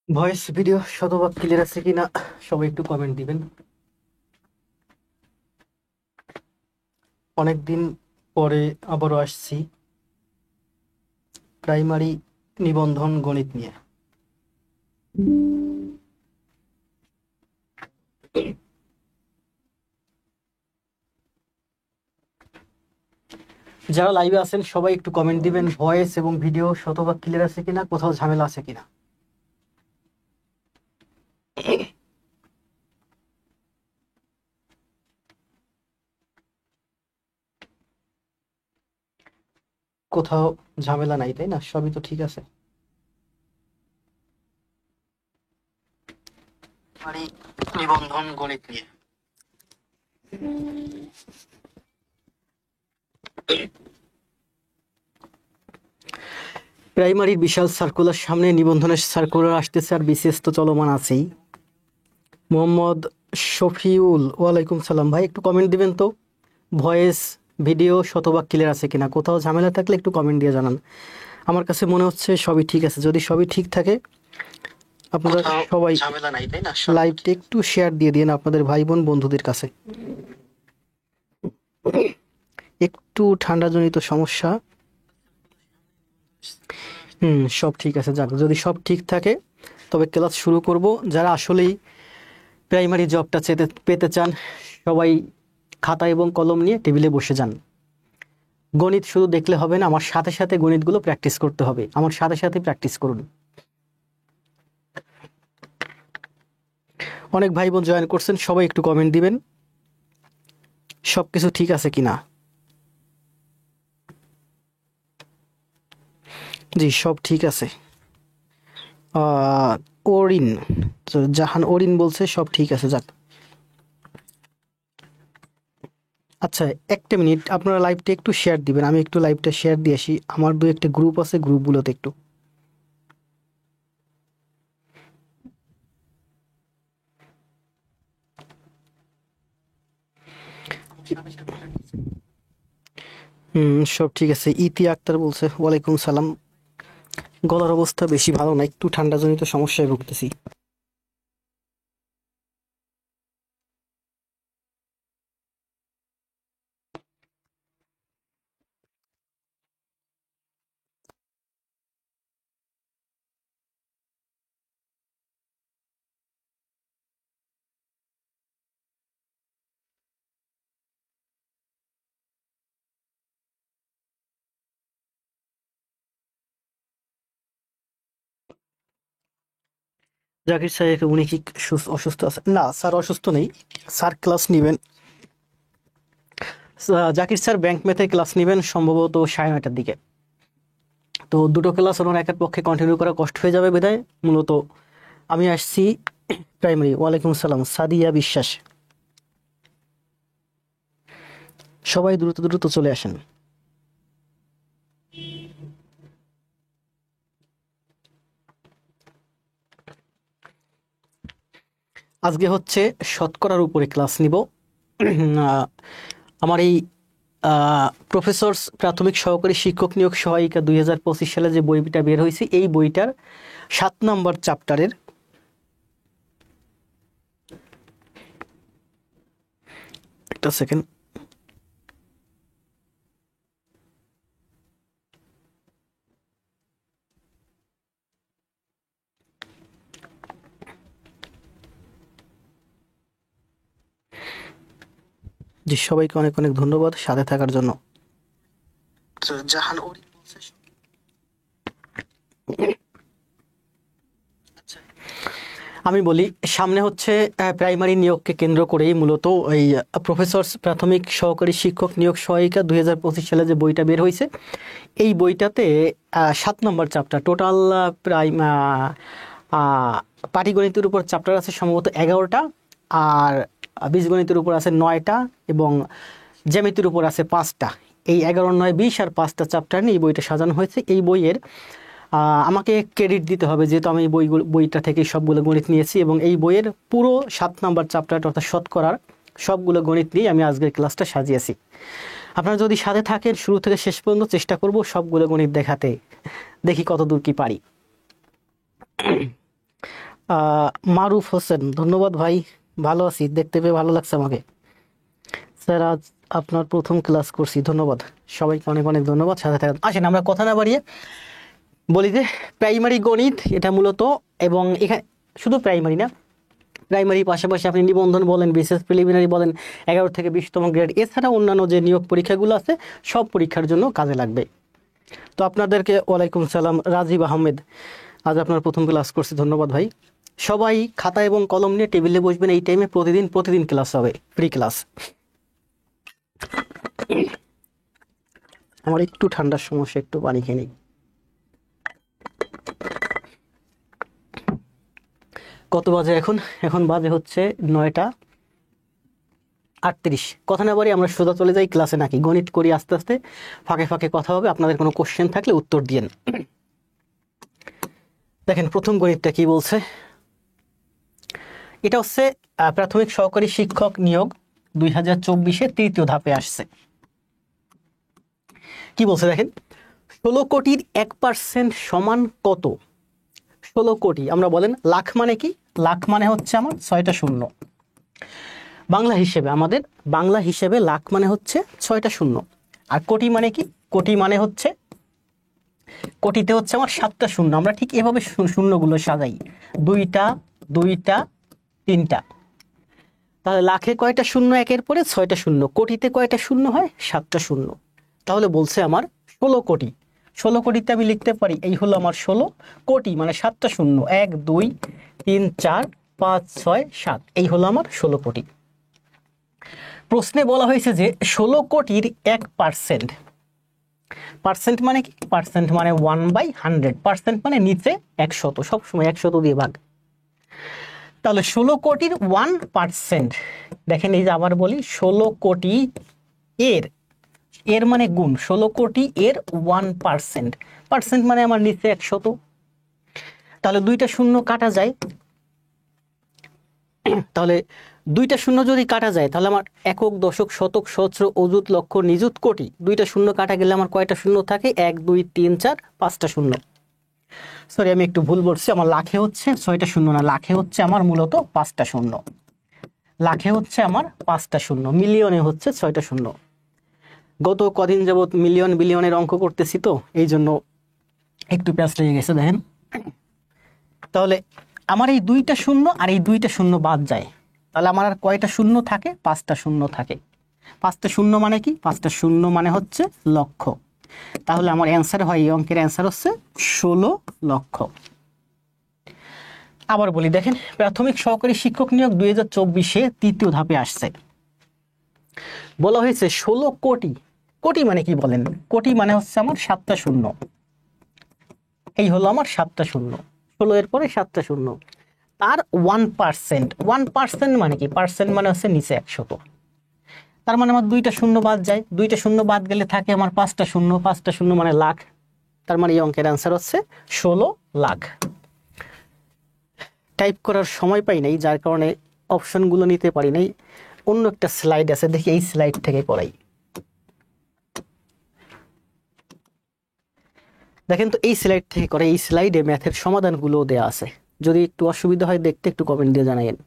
Voice video শতভাগ clear আছে কিনা সবাই একটু কমেন্ট দিবেন। অনেকদিন পরে আবারও আসছি প্রাইমারি নিবন্ধন গণিত নিয়ে। যারা লাইভে আছেন সবাই একটু কমেন্ট দিবেন ভয়েস এবং ভিডিও শতভাগ ক্লিয়ার আছে কিনা, কোথাও ঝামেলা আছে কিনা। কোথাও ঝামেলা নাই, তাই না? সবই তো ঠিক আছে। প্রাইমারি নিবন্ধন গণিত নিয়ে প্রাইমারির বিশাল সার্কুলার সামনে, নিবন্ধনের সার্কুলার আসতেছে আর বিসিএস তো চলমান আছেই। মোহাম্মদ শফিউল, ওয়ালাইকুম সালাম। ভাই একটু কমেন্ট দিবেন তো ভয়েস ভিডিও শতভাগ ক্লিয়ার আছে কিনা, কোথাও ঝামেলা থাকলে একটু কমেন্ট দিয়ে জানান। আমার কাছে মনে হচ্ছে সবই ঠিক আছে। যদি সবই ঠিক থাকে আপনারা সবাই ঝামেলা নাই, তাই না? লাইভটা একটু শেয়ার দিয়ে দিন আপনাদের ভাই বোন বন্ধুদের কাছে। একটু ঠান্ডাজনিত সমস্যা। সব ঠিক আছে। যাক, যদি সব ঠিক থাকে তবে ক্লাস শুরু করব। যারা আসলেই প্রাইমারি জবটা পেতে চান সবাই খাতা এবং কলম নিয়ে টেবিলে বসে যান। গণিত শুধু দেখলে হবে না, আমার সাথে সাথে গণিতগুলো প্র্যাকটিস করতে হবে। আমার সাথে সাথে প্র্যাকটিস করুন। অনেক ভাই বোন জয়েন করছেন, সবাই একটু কমেন্ট দিবেন সব কিছু ঠিক আছে কিনা। জি, সব ঠিক আছে। ওরিন, জাহান ওরিন বলছে সব ঠিক আছে। যাক, আচ্ছা একটা মিনিট, আপনারা লাইভটা একটু শেয়ার দিবেন। আমি একটু লাইভটা শেয়ার দিয়ে আসি। আমার দু একটা গ্রুপ আছে, গ্রুপগুলোতে একটু সব ঠিক আছে। ইতি আক্তার বলছে ওয়ালাইকুম সালাম। গলার অবস্থা বেশি ভালো না, একটু ঠান্ডাজনিত সমস্যায় ভুগতেছি। জাকির স্যার, উনি কি অসুস্থ আছে? না স্যার, অসুস্থ নেই। স্যার ক্লাস নেবেন। জাকির স্যার ব্যাংক ম্যাথে ক্লাস নেবেন সম্ভবত 9:30টার দিকে। তো দুটো ক্লাস ওনার একের পক্ষে কন্টিনিউ করা কষ্ট হয়ে যাবে বিধায় মূলত আমি আসছি প্রাইমারি। ওয়ালাইকুম সালাম সাদিয়া বিশ্বাস। সবাই দ্রুত দ্রুত চলে আসেন। আজকে হচ্ছে শতকরার উপরে ক্লাস নিব। আমার এই প্রফেসরস প্রাথমিক সহকারী শিক্ষক নিয়োগ সহায়িকা 2025 সালে যে বইটা বের হয়েছে, এই বইটার 7 নম্বর চ্যাপ্টারের একটা সেকেন্ড, জি সবাইকে অনেক অনেক ধন্যবাদ সাথে থাকার জন্য। জাহান ওরি বলছে আমি বলি, সামনে হচ্ছে প্রাইমারি নিয়োগকে কেন্দ্র করেই মূলত এই প্রফেসরস প্রাথমিক সহকারী শিক্ষক নিয়োগ সহায়িকা 2025 সালে যে বইটা বের হয়েছে, এই বইটাতে 7 নম্বর চ্যাপ্টার, টোটাল পাটিগণিতের উপর চ্যাপ্টার আছে সম্ভবত 11টা, আর বীজগণিতের উপর আছে 9টা, এবং জ্যামিতির উপর আছে 5টা। এই 11, 9, 20 আর 5টা চ্যাপ্টার নিয়ে এই বইটা সাজানো হয়েছে। এই বইয়ের আমাকে ক্রেডিট দিতে হবে যেহেতু আমি বইটা থেকে সবগুলো গণিত নিয়েছি, এবং এই বইয়ের পুরো 7 নম্বর চ্যাপ্টার অর্থাৎ শতকরার সবগুলো গণিত নিয়ে আমি আজকের ক্লাসটা সাজিয়েছি। আপনারা যদি সাথে থাকেন শুরু থেকে শেষ পর্যন্ত চেষ্টা করব সবগুলো গণিত দেখাতে, দেখি কত দূর কি পারি। আহ, মারুফ হোসেন, ধন্যবাদ ভাই। ভালো আছি, দেখতে পেয়ে ভালো লাগছে আমাকে। স্যার আজ আপনার প্রথম ক্লাস করছি, ধন্যবাদ। সবাইকে অনেক অনেক ধন্যবাদ, সাথে থাকেন। আসেন আমরা কথা না বাড়িয়ে বলি যে প্রাইমারি গণিত এটা মূলত, এবং এখানে শুধু প্রাইমারি না, প্রাইমারি পাশাপাশি আপনি নিবন্ধন বলেন, বিশেষ প্রিলিমিনারি বলেন, 11 থেকে 20তম গ্রেড, এছাড়া অন্যান্য যে নিয়োগ পরীক্ষাগুলো আছে সব পরীক্ষার জন্য কাজে লাগবে। তো আপনাদেরকে ওয়ালাইকুম সালাম, রাজীব আহমেদ, আজ আপনার প্রথম ক্লাস করছি, ধন্যবাদ ভাই। সবাই খাতা এবং কলম নিয়ে টেবিলে বসবেন, এই টাইমে প্রতিদিন প্রতিদিন ক্লাস হবে, ফ্রি ক্লাস। আমার একটু ঠান্ডার সমস্যা, একটু পানি খেয়ে নিই। কত বাজে এখন? এখন বাজে হচ্ছে 9টা 38। কথা না বাড়ি আমরা সোজা চলে যাই ক্লাসে, নাকি গণিত করি আস্তে আস্তে, ফাঁকে ফাঁকে কথা হবে, আপনাদের কোনো কোশ্চেন থাকলে উত্তর দিয়েন। দেখেন প্রথম গণিতটা কি বলছে। এটা হচ্ছে প্রাথমিক সহকারী শিক্ষক নিয়োগ 2024-এ তৃতীয় ধাপে আসছে। কি বলছে দেখেন, 16 কোটির 1% সমান কত? 16 কোটি, আমরা বলেন লাখ মানে কি? লাখ মানে হচ্ছে আমার 6টা শূন্য। বাংলা হিসেবে, আমাদের বাংলা হিসেবে লাখ মানে হচ্ছে 6টা শূন্য। আর কোটি মানে কি? কোটি মানে হচ্ছে, কোটিতে হচ্ছে আমার 7টা শূন্য। আমরা ঠিক এভাবে শূন্যগুলো সাজাই, দুইটা দুইটা তিনটা। তাহলে লাখে কয়টা শূন্য? একের পরে 6টা শূন্য। কোটিতে কয়টা শূন্য হয়? 7টা শূন্য। তাহলে বলছে আমার 16 কোটি। 16 কোটিতে আমি লিখতে পারি, এই হলো আমার 16 কোটি, মানে 7টা শূন্য, 1 2 3 4 5 6 7, এই হলো আমার 16 কোটি। প্রশ্নে বলা হয়েছে যে 16 কোটির 1%। পার্সেন্ট মানে কি? পার্সেন্ট মানে 1/100। পার্সেন্ট মানে নিচে 100, সবসময় 100 দিয়ে ভাগ। তাহলে 16 কোটির 1%, দেখেন এই যে আবার বলি, 16 কোটি এর, এর মানে গুণ, 16 কোটি এর 1%। পার্সেন্ট মানে আমার নিচে 100। তাহলে দুইটা শূন্য কাটা যায়, তাহলে দুইটা শূন্য যদি কাটা যায়, তাহলে আমার একক, দশক, শতক, সহস্র, অযুত, লক্ষ, নিযুত, কোটি, দুইটা শূন্য কাটা গেলে আমার কয়টা শূন্য থাকে? 1 2 3 4 5টা শূন্য। সরি আমি একটু ভুল বলছি, আমার লাখে হচ্ছে 6টা শূন্য না, লাখে হচ্ছে আমার মূলত 5টা শূন্য। লাখে হচ্ছে আমার 5টা শূন্য, মিলিয়নে হচ্ছে 6টা শূন্য। গত কদিন যাবত মিলিয়ন বিলিয়নের অঙ্ক করতেছি, তো এই জন্য একটু প্যাঁচ লেগে গেছে। দেখেন তাহলে আমার এই দুইটা শূন্য আর এই দুইটা শূন্য বাদ যায়, তাহলে আমার আর কয়টা শূন্য থাকে? 5টা শূন্য থাকে। 5টা শূন্য মানে কি? 5টা শূন্য মানে হচ্ছে লক্ষ। তাহলে আমার অ্যান্সার হয়, এই অঙ্কের অ্যান্সার হচ্ছে 16 লক্ষ। আবার বলি, দেখেন প্রাথমিক সহকারী শিক্ষক নিয়োগ 2024-এ তৃতীয় ধাপে আসছে। বলা হয়েছে 16 কোটি। কোটি মানে কি বলেন? কোটি মানে হচ্ছে আমার 7টা শূন্য, এই হলো আমার 7টা শূন্য, 16 এর পরে 7টা শূন্য। তার 1%, 1% মানে কি? পার্সেন্ট মানে হচ্ছে নিচে 100। তার মানে আমার দুইটা শূন্য বাদ যায়, দুইটা শূন্য বাদ গেলে থাকে আমার 5টা শূন্য, 5টা শূন্য মানে লাখ। তার মানে এই অঙ্কের অ্যান্সার হচ্ছে 16 লাখ। টাইপ করার সময় পাই নাই, যার কারণে অপশনগুলো নিতে পারি নাই। অন্য একটা স্লাইড আছে, দেখি এই স্লাইড থেকে করাই। দেখেন তো এই স্লাইড থেকে করে, এই স্লাইডে ম্যাথের সমাধানগুলো দেয়া আছে। যদি একটু অসুবিধা হয় দেখতে, একটু কমেন্ট দিয়ে জানাইন।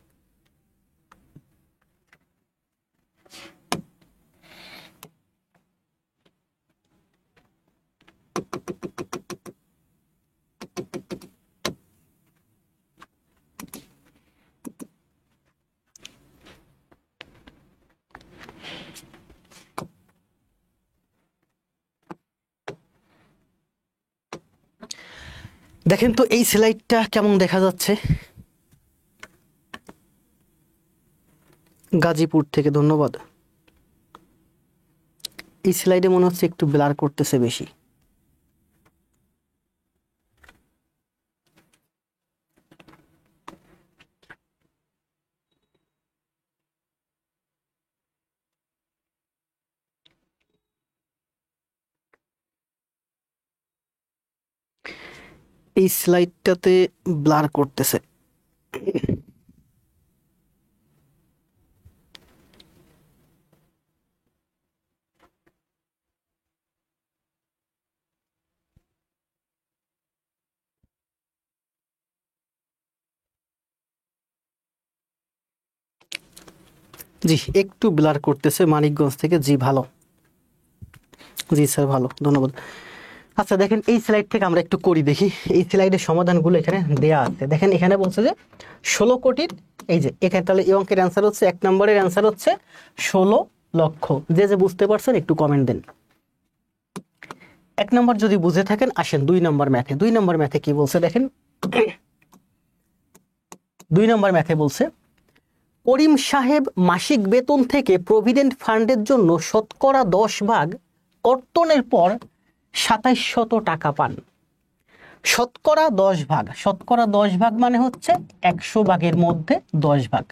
দেখেন তো এই স্লাইডটা কেমন দেখা যাচ্ছে? গাজীপুর থেকে, ধন্যবাদ। এই স্লাইডে মনে হচ্ছে একটু ব্লার করতেছে বেশি। এই স্লাইডটাতে ব্লার করতেছে। জি একটু ব্লার করতেছে মানিকগঞ্জ থেকে, জি ভালো, জি স্যার ভালো, ধন্যবাদ। আচ্ছা দেখেন এই স্লাইড থেকে আমরা একটু করি দেখি, এই স্লাইডের সমাধানগুলো এখানে দেয়া আছে। দেখেন এখানে বলছে যে 16 কোটির, এই যে এখানে তাহলে এই অঙ্কের অ্যান্সার হচ্ছে, 1 নম্বরের অ্যান্সার হচ্ছে 16 লক্ষ। যে যে বুঝতে পারছেন একটু কমেন্ট দেন। 1 নম্বর যদি বুঝে থাকেন আসেন 2 নম্বর ম্যাথে। 2 নম্বর ম্যাথে কি বলছে দেখেন, 2 নম্বর ম্যাথে বলছে করিম সাহেব মাসিক বেতন থেকে প্রভিডেন্ট ফান্ডের জন্য শতকরা 10 ভাগ কর্তনের পর 2700 টাকা পান। শতকরা 10 ভাগ, শতকরা 10 ভাগ মানে হচ্ছে 100 ভাগের মধ্যে 10 ভাগ।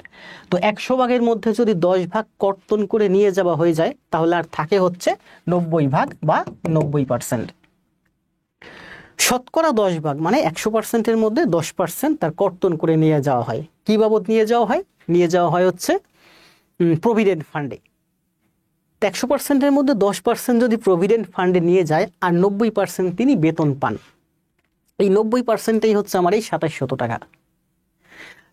তো 100 ভাগের মধ্যে যদি 10 ভাগ কর্তন করে নিয়ে যাওয়া হয়ে যায় তাহলে আর থাকে হচ্ছে 90 ভাগ বা 90%। শতকরা 10 ভাগ মানে 100%-এর মধ্যে 10% তার কর্তন করে নিয়ে যাওয়া হয়। কি বাবদ নিয়ে যাওয়া হয়? নিয়ে যাওয়া হয় হচ্ছে প্রভিডেন্ট ফান্ডে। 100%-এর মধ্যে 10% যদি প্রভিডেন্ট ফান্ডে নিয়ে যায় আর 90% তিনি বেতন পান, এই 90%টাই হচ্ছে আমার এই 2700 টাকা।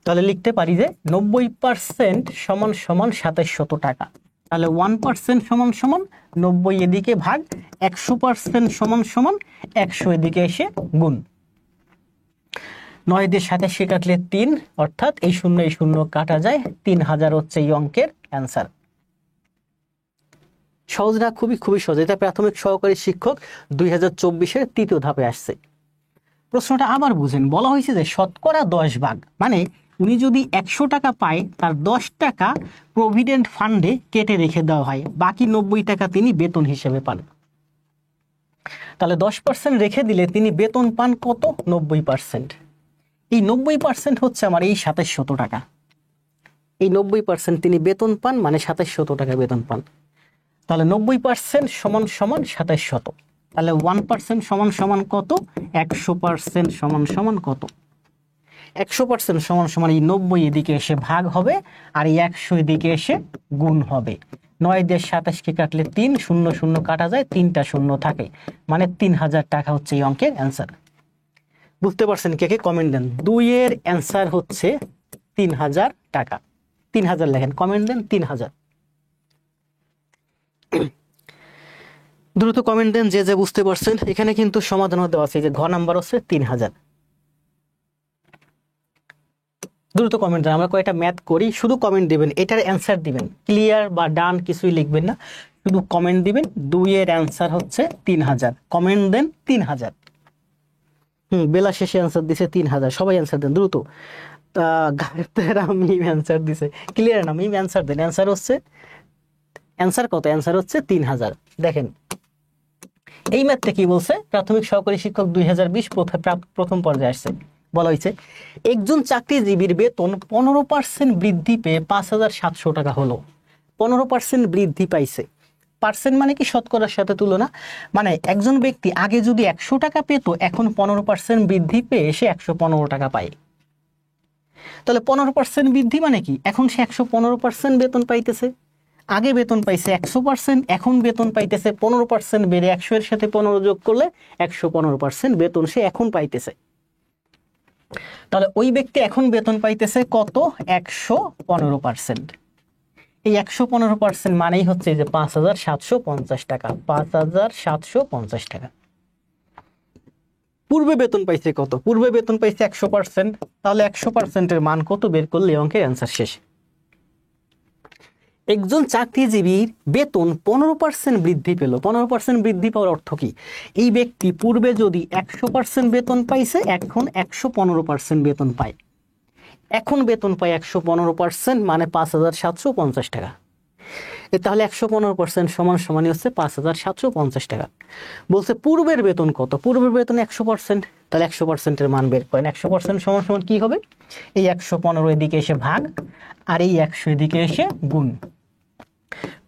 তাহলে লিখতে পারি যে 90% সমান সমান 2700 টাকা। তাহলে 1% সমান সমান 90 এদিকে ভাগ 100% সমান সমান 100 এদিকে এসে গুণ। 9 দিয়ে 27 কাটলে 3, অর্থাৎ এই শূন্য কাটা যায়, 3000 হচ্ছে এই অঙ্কের অ্যান্সার। সহজ না? খুবই খুবই সহজ। এটা প্রাথমিক সহকারী শিক্ষক 2024-এর তৃতীয় ধাপে আসছে। প্রশ্নটা আবার বুঝেন, বলা হয়েছে যে শতকরা 10 ভাগ মানে উনি যদি 100 টাকা পায় তার 10 টাকা প্রভিডেন্ট ফান্ডে কেটে রেখে দেওয়া হয়, বাকি 90 টাকা তিনি বেতন হিসেবে পান। তাহলে 10% রেখে দিলে তিনি বেতন পান কত? 90%। এই 90% হচ্ছে আমার এই 2700 টাকা। এই 90% তিনি বেতন পান মানে 2700 টাকা বেতন পান। তাহলে 90% সমান সমান 2700। তাহলে 1% সমান সমান কত? 100% সমান সমান কত? 100% সমান সমান এই 90 এদিকে এসে ভাগ হবে আর এই 100 এদিকে এসে গুণ হবে। 9 দিয়ে 27কে কাটলে 3, 0 কাটা যায়, 3টা শূন্য থাকে, মানে 3000 টাকা হচ্ছে এই অঙ্কের অ্যান্সার। বুঝতে পারছেন? কে কে কমেন্ট দেন। 2 এর অ্যান্সার হচ্ছে 3000 টাকা। 3000 লেখেন, কমেন্ট দেন 3000। দ্রুত কমেন্ট দেন যে যে বুঝতে পারছেন। এখানে কিন্তু সমাধান দেওয়া আছে, যে ঘ নাম্বার হচ্ছে 3000। দ্রুত কমেন্ট দেন, আমরা কয়েকটা ম্যাথ করি, শুধু কমেন্ট দিবেন, এটার অ্যান্সার দিবেন, ক্লিয়ার বা ডান কিছুই লিখবেন না, শুধু কমেন্ট দিবেন। 2 এর অ্যান্সার হচ্ছে 3000, কমেন্ট দেন 3000। বেলা শেষে অ্যান্সার দিছে 3000, সবাই অ্যান্সার দেন দ্রুত। মিম অ্যান্সার দিছে, ক্লিয়ার না? মিম অ্যান্সার দেন। অ্যান্সার হচ্ছে, অ্যান্সার কত? অ্যান্সার হচ্ছে 3000। দেখেন এই ম্যাথটা কি বলছে, প্রাথমিক সহকারী শিক্ষক 2020 প্রথম পর্যায়ে আসছে। বলা হয়েছে একজন চাকরিজীবীর বেতন 15% বৃদ্ধি পেয়ে 5700 টাকা হলো। 15% বৃদ্ধি পাইছে। পার্সেন্ট মানে কি? শতকরার সাথে তুলনা। মানে একজন ব্যক্তি আগে যদি 100 টাকা পেত, এখন 15% বৃদ্ধি পেয়ে সে 115 টাকা পায়। তাহলে 15% বৃদ্ধি মানে কি? এখন সে 115% বেতন পাইতেছে। আগে বেতন পাইছে 100%, এখন বেতন পাইতেছে 15% বেড়ে 100 এর সাথে 15 যোগ করলে 115% বেতন সে এখন পাইতেছে। তাহলে ওই ব্যক্তি এখন বেতন পাইতেছে কত? 115%। এই 115% মানেই হচ্ছে যে 5750 টাকা। 5750 টাকা। পূর্বে বেতন পাইছে কত? পূর্বে বেতন পাইছে 100%। তাহলে 100%-এর মান কত বের করলে অঙ্কের অ্যান্সার শেষ। একজন চাকরিজীবীর বেতন 15% বৃদ্ধি পেল। 15% বৃদ্ধি পাওয়ার অর্থ কি? এই ব্যক্তি পূর্বে যদি 100% বেতন পাইছে, এখন 115% বেতন পায়। এখন বেতন পায় 115% মানে 5750 টাকা। তাহলে 115% সমান সমানই হচ্ছে 5750 টাকা। বলছে পূর্বের বেতন কত? পূর্বের বেতন 100%। তাহলে 100%-এর মান বের করেন। 100% সমান সমান কি হবে? এই 115 এদিকে এসে ভাগ আর এই 100 এদিকে এসে গুণ।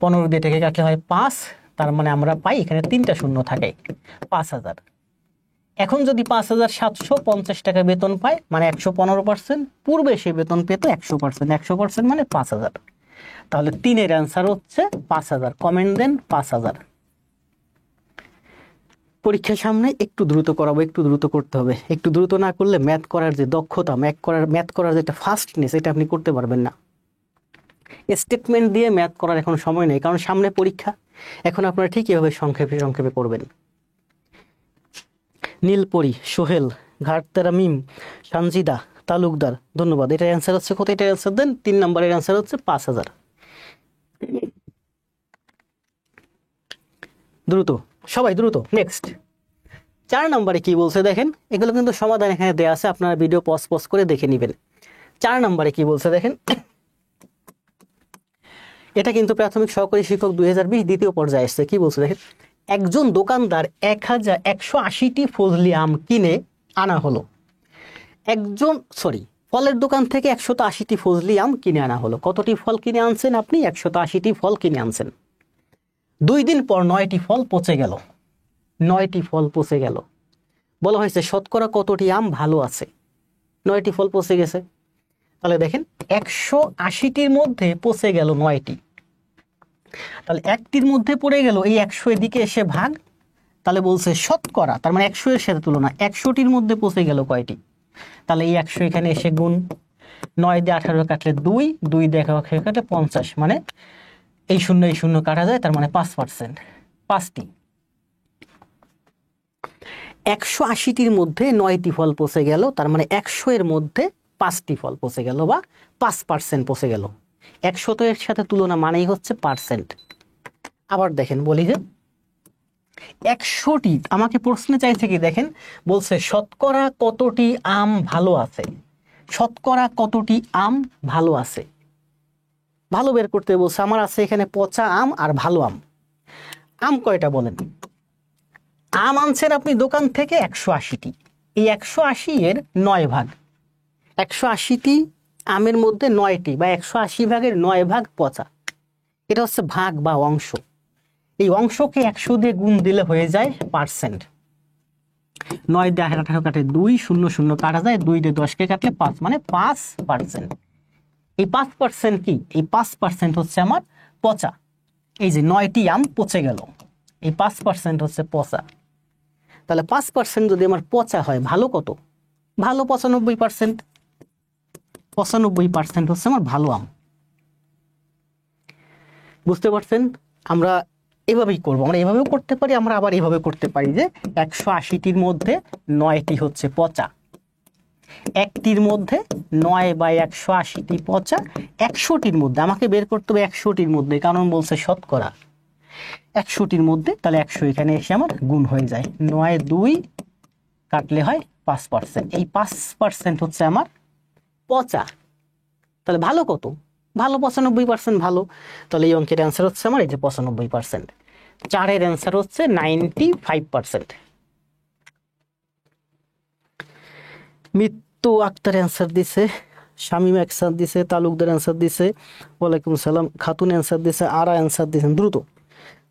15 দিয়ে থেকে কাটলে হয় 5, তার মানে আমরা পাই এখানে 3টা শূন্য থাকে, 5000। এখন যদি 5750 টাকা বেতন পায় মানে 115%, পূর্বে সে বেতন পেত 100%। 100% মানে 5000। তাহলে 3 এর অ্যান্সার হচ্ছে 5000। কমেন্ট দেন 5000। পরীক্ষার সামনে একটু দ্রুত করাবো, একটু দ্রুত করতে হবে। একটু দ্রুত না করলে ম্যাথ করার যে দক্ষতা, ম্যাথ করার যে একটা ফাস্টনেস, এটা আপনি করতে পারবেন না। স্টেটমেন্ট দিয়ে ম্যাথ করার এখন সময় নেই, কারণ সামনে পরীক্ষা। এখন আপনারা ঠিক এভাবে সংক্ষেপে সংক্ষেপে করবেন। নীলপরি, সোহেল, ঘাটতেরা মিম, সানজিদা, তালুকদার, ধন্যবাদ। এটার অ্যান্সার হচ্ছে কত? এটার অ্যান্সার দেন। 3 নম্বরের অ্যান্সার হচ্ছে 5000। দ্রুত সবাই দ্রুত। নেক্সট 4 নম্বরে কি বলছে দেখেন, এগুলো কিন্তু সমাধান এখানে দেওয়া আছে, আপনারা ভিডিও পজ করে দেখে নেবেন। 4 নম্বরে কি বলছে দেখেন, এটা কিন্তু প্রাথমিক সহকারী শিক্ষক 2020 দ্বিতীয় পর্যায়ে আসছে। কি বলছে দেখেন, একজন দোকানদার 1,180টি ফজলি আম কিনে আনা হলো। ফলের দোকান থেকে 180টি ফজলি আম কিনে আনা হলো। কতটি ফল কিনে আনছেন আপনি? 180টি ফল কিনে আনছেন। 2 দিন পর 9টি ফল পচে গেল। 9টি ফল পচে গেল। বলা হয়েছে শতকরা কতটি আম ভালো আছে? 9টি ফল পচে গেছে। তাহলে দেখেন 180টির মধ্যে পচে গেল 9টি, তাহলে একটির মধ্যে পড়ে গেল, এই 100 এদিকে এসে ভাগ, তাহলে বলছে শতকরা, তার মানে 100 এর সাথে তুলনা, 100টির মধ্যে পচে গেল কয়টি? তাহলে এই 100 এখানে এসে গুণ, 9 দিয়ে 18 কাটলে 2, 2 দিয়ে কাটলে 50, মানে এই শূন্য কাটা যায়, তার মানে 5%, 5টি। 180টির মধ্যে 9টি ফল পচে গেল, তার মানে 100 এর মধ্যে 5টি ফল পচে গেল, বা 5% পচে গেল। 100 এর সাথে তুলনা মানেই হচ্ছে পার্সেন্ট। আবার দেখেন বলি যে 100টি, আমাকে প্রশ্নে চাইছে কি দেখেন, বলছে শতকরা কতটি আম ভালো আছে। শতকরা কতটি আম ভালো আছে, ভালো বের করতে বলছে। আমার আছে এখানে পচা আম আর ভালো আম। আম কয়টা বলেন? আম আনছেন আপনি দোকান থেকে 180টি, এই 180 এর 9 ভাগ। 180টি আমের মধ্যে 9টি বা 180 ভাগের 9 ভাগ পচা। এটা হচ্ছে ভাগ বা অংশ। এই অংশকে 100 দিয়ে গুণ দিলে হয়ে যায় পার্সেন্ট। 9 দিয়ে 18 কাটে 2, 0 কাটা যায়, 2 দিয়ে 10কে কাটলে 5, মানে 5%। এই 5% কি? এই 5% হচ্ছে আমার পচা। এই যে 9টি আম পচে গেল, এই 5% হচ্ছে পচা। তাহলে 5% যদি আমার পচা হয়, ভালো কত? ভালো 95%। 95% হচ্ছে আমার ভালো আম। বুঝতে পারছেন? আমরা এভাবেই করবো, আমরা এভাবেও করতে পারি, আমরা আবার এভাবে করতে পারি যে 180টির মধ্যে 9টি হচ্ছে পচা, একটির মধ্যে 9 বা 180টি পচা, 100টির মধ্যে আমাকে বের করতে হবে 100টির মধ্যে, কারণ বলছে শতকরা 100টির মধ্যে, তাহলে 100 এখানে এসে আমার গুণ হয়ে যায়, 9 2 কাটলে হয় 5%। এই 5% হচ্ছে আমার পচা। তাহলে ভালো কত? ভালো 95% ভালো। তাহলে এই অঙ্কের অ্যান্সার হচ্ছে আমার এই যে 95%। 4-এর অ্যান্সার হচ্ছে 95%। মিত্তু আক্তার অ্যান্সার দিছে, শামীম অ্যান্সার দিছে, তালুকদার অ্যান্সার দিছে, ওয়ালাইকুম সালাম, খাতুন অ্যান্সার দিছে, আরা অ্যান্সার দিয়েছেন। দ্রুত,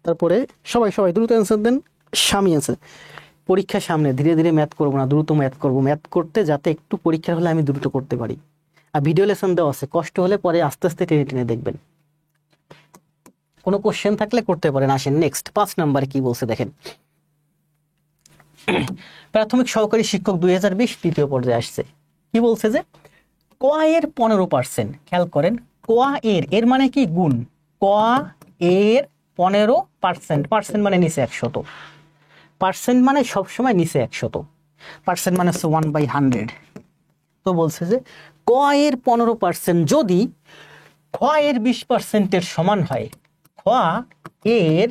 তারপরে সবাই দ্রুত অ্যান্সার দেন। স্বামী অ্যান্সার। পরীক্ষার সামনে ধীরে ধীরে ম্যাথ করবো না, দ্রুত ম্যাথ করবো। ম্যাথ করতে যাতে একটু পরীক্ষা হলে আমি দ্রুত করতে পারি। আর ভিডিও লেসন দেওয়া আছে, কষ্ট হলে পরে আস্তে আস্তে টেনে টেনে দেখবেন। কোনো কোশ্চেন থাকলে করতে পারেন। আসেন নেক্সট 5 নম্বরে কি বলছে দেখেন। প্রাথমিক সহকারী শিক্ষক 2020 তৃতীয় পর্যায়ে আসছে। কি বলছে যে ক এর 15%, খেয়াল করেন, ক এর মানে কি? গুণ। ক এর 15%, পার্সেন্ট মানে নিচে 100, পার্সেন্ট মানে সবসময় নিচে 100, পার্সেন্ট মানে হচ্ছে 1/100। তো বলছে যে ক এর 15% যদি খ এর 20%-এর সমান হয়, খ এর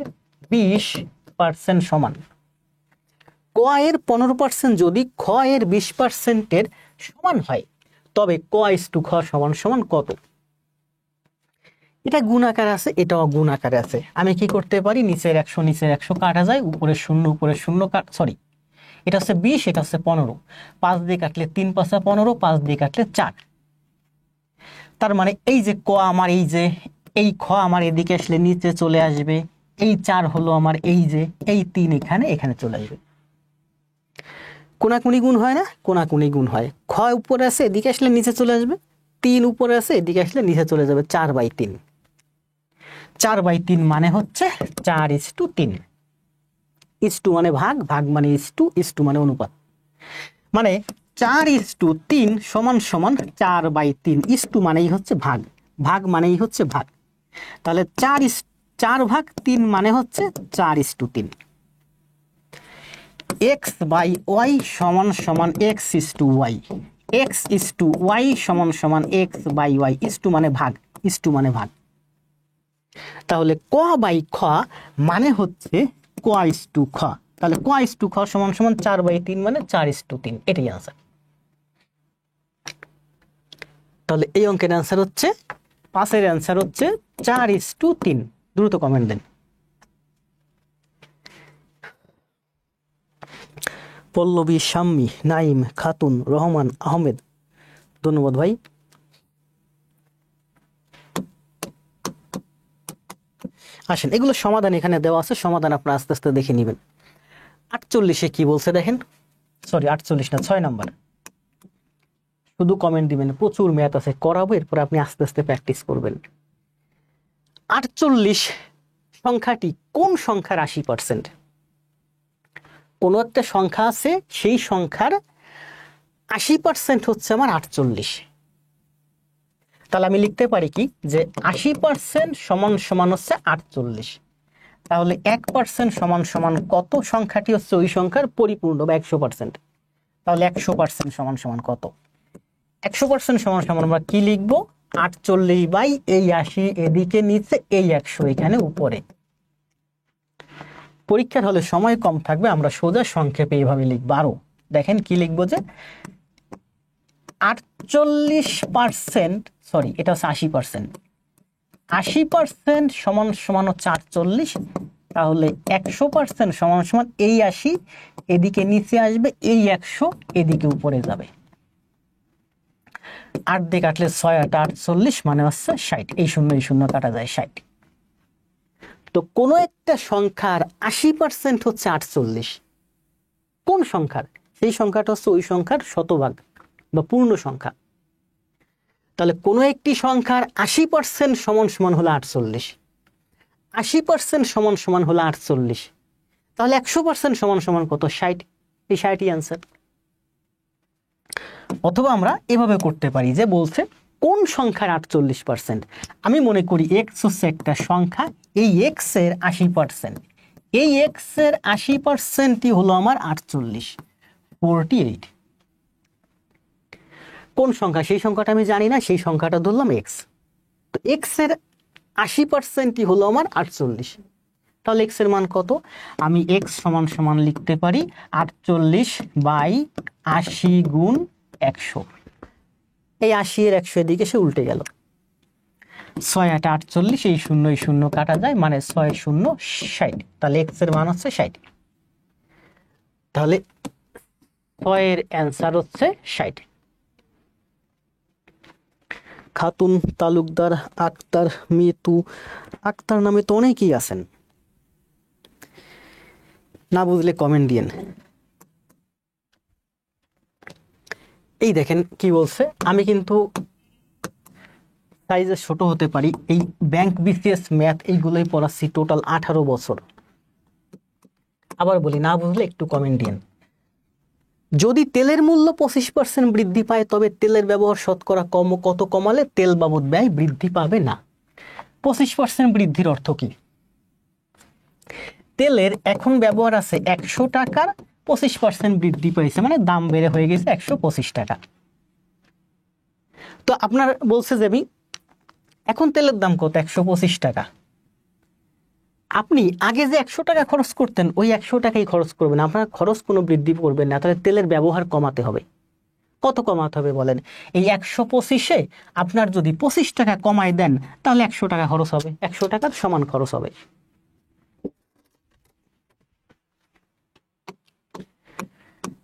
20% সমান, ক এর 15% যদি খ এর 20%-এর সমান হয়, তবে ক ইস টু খ সমান সমান কত? এটা গুণ আকারে আছে, এটাও গুণ আকারে আছে। আমি কি করতে পারি? নিচের 100 কাটা যায়, উপরের 0 সরি, এটা হচ্ছে 20, এটা হচ্ছে 15। 5 দিয়ে কাটলে 3 × 5 = 15, 5 দিয়ে কাটলে 4। তার মানে এই যে ক আমার, এই যে এই খ আমার এদিকে আসলে নিচে চলে আসবে, এই 4 হলো আমার, এই যে এই 3 এখানে চলে আসবে। কোনাকুনি গুণ হয় না? কোনাকুনি গুণ হয়। খ উপরে আছে, এদিকে আসলে নিচে চলে আসবে, 3 উপরে আছে, এদিকে আসলে নিচে চলে যাবে, 4/3। 4/3 মানে হচ্ছে 4:3। ইস্টু মানে ভাগ, ভাগ মানে ইস্টু মানে অনুপাত। মানে 4:3 সমান সমান 4/3। ইস্টু মানেই হচ্ছে ভাগ, ভাগ মানেই হচ্ছে ভাগ। তাহলে 4/3 মানে হচ্ছে 4:3। এক্স বাই ওয়াই সমান সমান X is to Y, X is to Y সমান সমান X by Y, is to মানে ভাগ, ইস টু মানে ভাগ। তাহলে ক বাই খ মানে হচ্ছে ক ইস টু খ, তাহলে ক ইস টু খ সমান সমান 4/3 মানে 4:3, এটাই আনসার। তাহলে এই অঙ্কের অ্যান্সার হচ্ছে 5-এর অ্যান্সার হচ্ছে 4:3। দ্রুত কমেন্ট দেন। পল্লবী, শাম্মী, নাইম, খাতুন, রহমান, আহমেদ, ধন্যবাদ ভাই। আসেন, এগুলো সমাধান এখানে দেওয়া আছে, সমাধান আপনারা আস্তে আস্তে দেখে নেবেন। 48-এ কি বলছে দেখেন, সরি 48 না, 6 নাম্বার। শুধু কমেন্ট দিবেন, প্রচুর ম্যাথ আছে করাবো, এরপর আপনি আস্তে আস্তে প্র্যাকটিস করবেন। 48 সংখ্যাটি কোন সংখ্যার 80%? কোন একটা সংখ্যা আছে, সেই সংখ্যার 80% হচ্ছে আমার 48। তাহলে আমি লিখতে পারি কি যে 80% সমান সমান হচ্ছে 48। তাহলে 1% সমান সমান কত? সংখ্যাটি হচ্ছে ওই সংখ্যার পরিপূর্ণ বা 100%। তাহলে 100% সমান সমান কত? 100% সমান সমান আমরা কি লিখবো? 48 বাই এই 80 এদিকে নিচে, এই 100 এখানে উপরে। পরীক্ষার হলে সময় কম থাকবে, আমরা সোজা সংক্ষেপে এইভাবে লিখবো। আরো দেখেন কি লিখবো যে 48%, সরি এটা হচ্ছে 80%, 80% সমান সমান হচ্ছে 48। তাহলে 100% সমান সমান এই 80 এদিকে নিচে আসবে, এই 100 এদিকে উপরে যাবে। 8 দিয়ে কাটলে 6 8 48 মানে হচ্ছে 60। এই শূন্য কাটা যায় 60। তো কোন একটা সংখ্যার 80% হচ্ছে 48। কোন সংখ্যার? সেই সংখ্যাটা হচ্ছে ওই সংখ্যার শতভাগ বা পূর্ণ সংখ্যা। তাহলে কোন একটি সংখ্যার 80% সমান সমান হলো 48, 80% সমান সমান হলো 48। তাহলে 100% সমান সমান কত? 60। এই 60ই আনসার। অথবা আমরা এভাবে করতে পারি যে বলছে কোন সংখ্যার 48%? আমি মনে করি এক্স হচ্ছে একটা সংখ্যা, এই এক্স এর 80%, এই এক্স এর 80%ই হলো আমার 48, 48। কোন সংখ্যা? সেই সংখ্যাটা আমি জানি না, সেই সংখ্যাটা ধরলাম এক্স। তো এক্স এর 80%ই হলো আমার 48। তাহলে এক্স এর মান কত? আমি এক্স সমান সমান লিখতে পারি 48 বাই 80 গুণ 100। এই 80 এর 100 এদিকে সে উল্টে গেল। 6 8 48, এই শূন্য কাটা যায়, মানে 6 0 60। তাহলে এক্স এর মান হচ্ছে 60। তাহলে 6 এর অ্যান্সার হচ্ছে 60। খাতুন, তালুকদার, আক্তার, মিতু, আক্তার নামে তো অনেকেই আছেন, না বুঝলে কমেন্ট দিয়েন। এই দেখেন কি বলছে, আমি কিন্তু সাইজে ছোট হতে পারি, এই ব্যাংক বিসিএস ম্যাথ এইগুলোই পড়াচ্ছি টোটাল 18 বছর। আবার বলি, না বুঝলে একটু কমেন্ট দিয়েন। যদি তেলের মূল্য 25% বৃদ্ধি পায়, তবে তেলের ব্যবহার শতকরা কত কমালে তেল বাবদ ব্যয় বৃদ্ধি পাবে না? 25% বৃদ্ধির অর্থ কি? তেলের এখন ব্যবহার আছে 100 টাকার, 25% বৃদ্ধি পাইছে, মানে দাম বেড়ে হয়ে গেছে 125 টাকা। তো আপনার বলছে যে আমি এখন তেলের দাম কত? 125 টাকা। আপনি আগে যে 100 টাকা খরচ করতেন, ওই 100 টাকাই খরচ করবেন, আপনার খরচ কোনো বৃদ্ধি করবেন না। তাহলে তেলের ব্যবহার কমাতে হবে। কত কমাতে হবে বলেন? এই 125-এ আপনার যদি 25 টাকা কমায় দেন, তাহলে 100 টাকা খরচ হবে, 100 টাকার সমান খরচ হবে।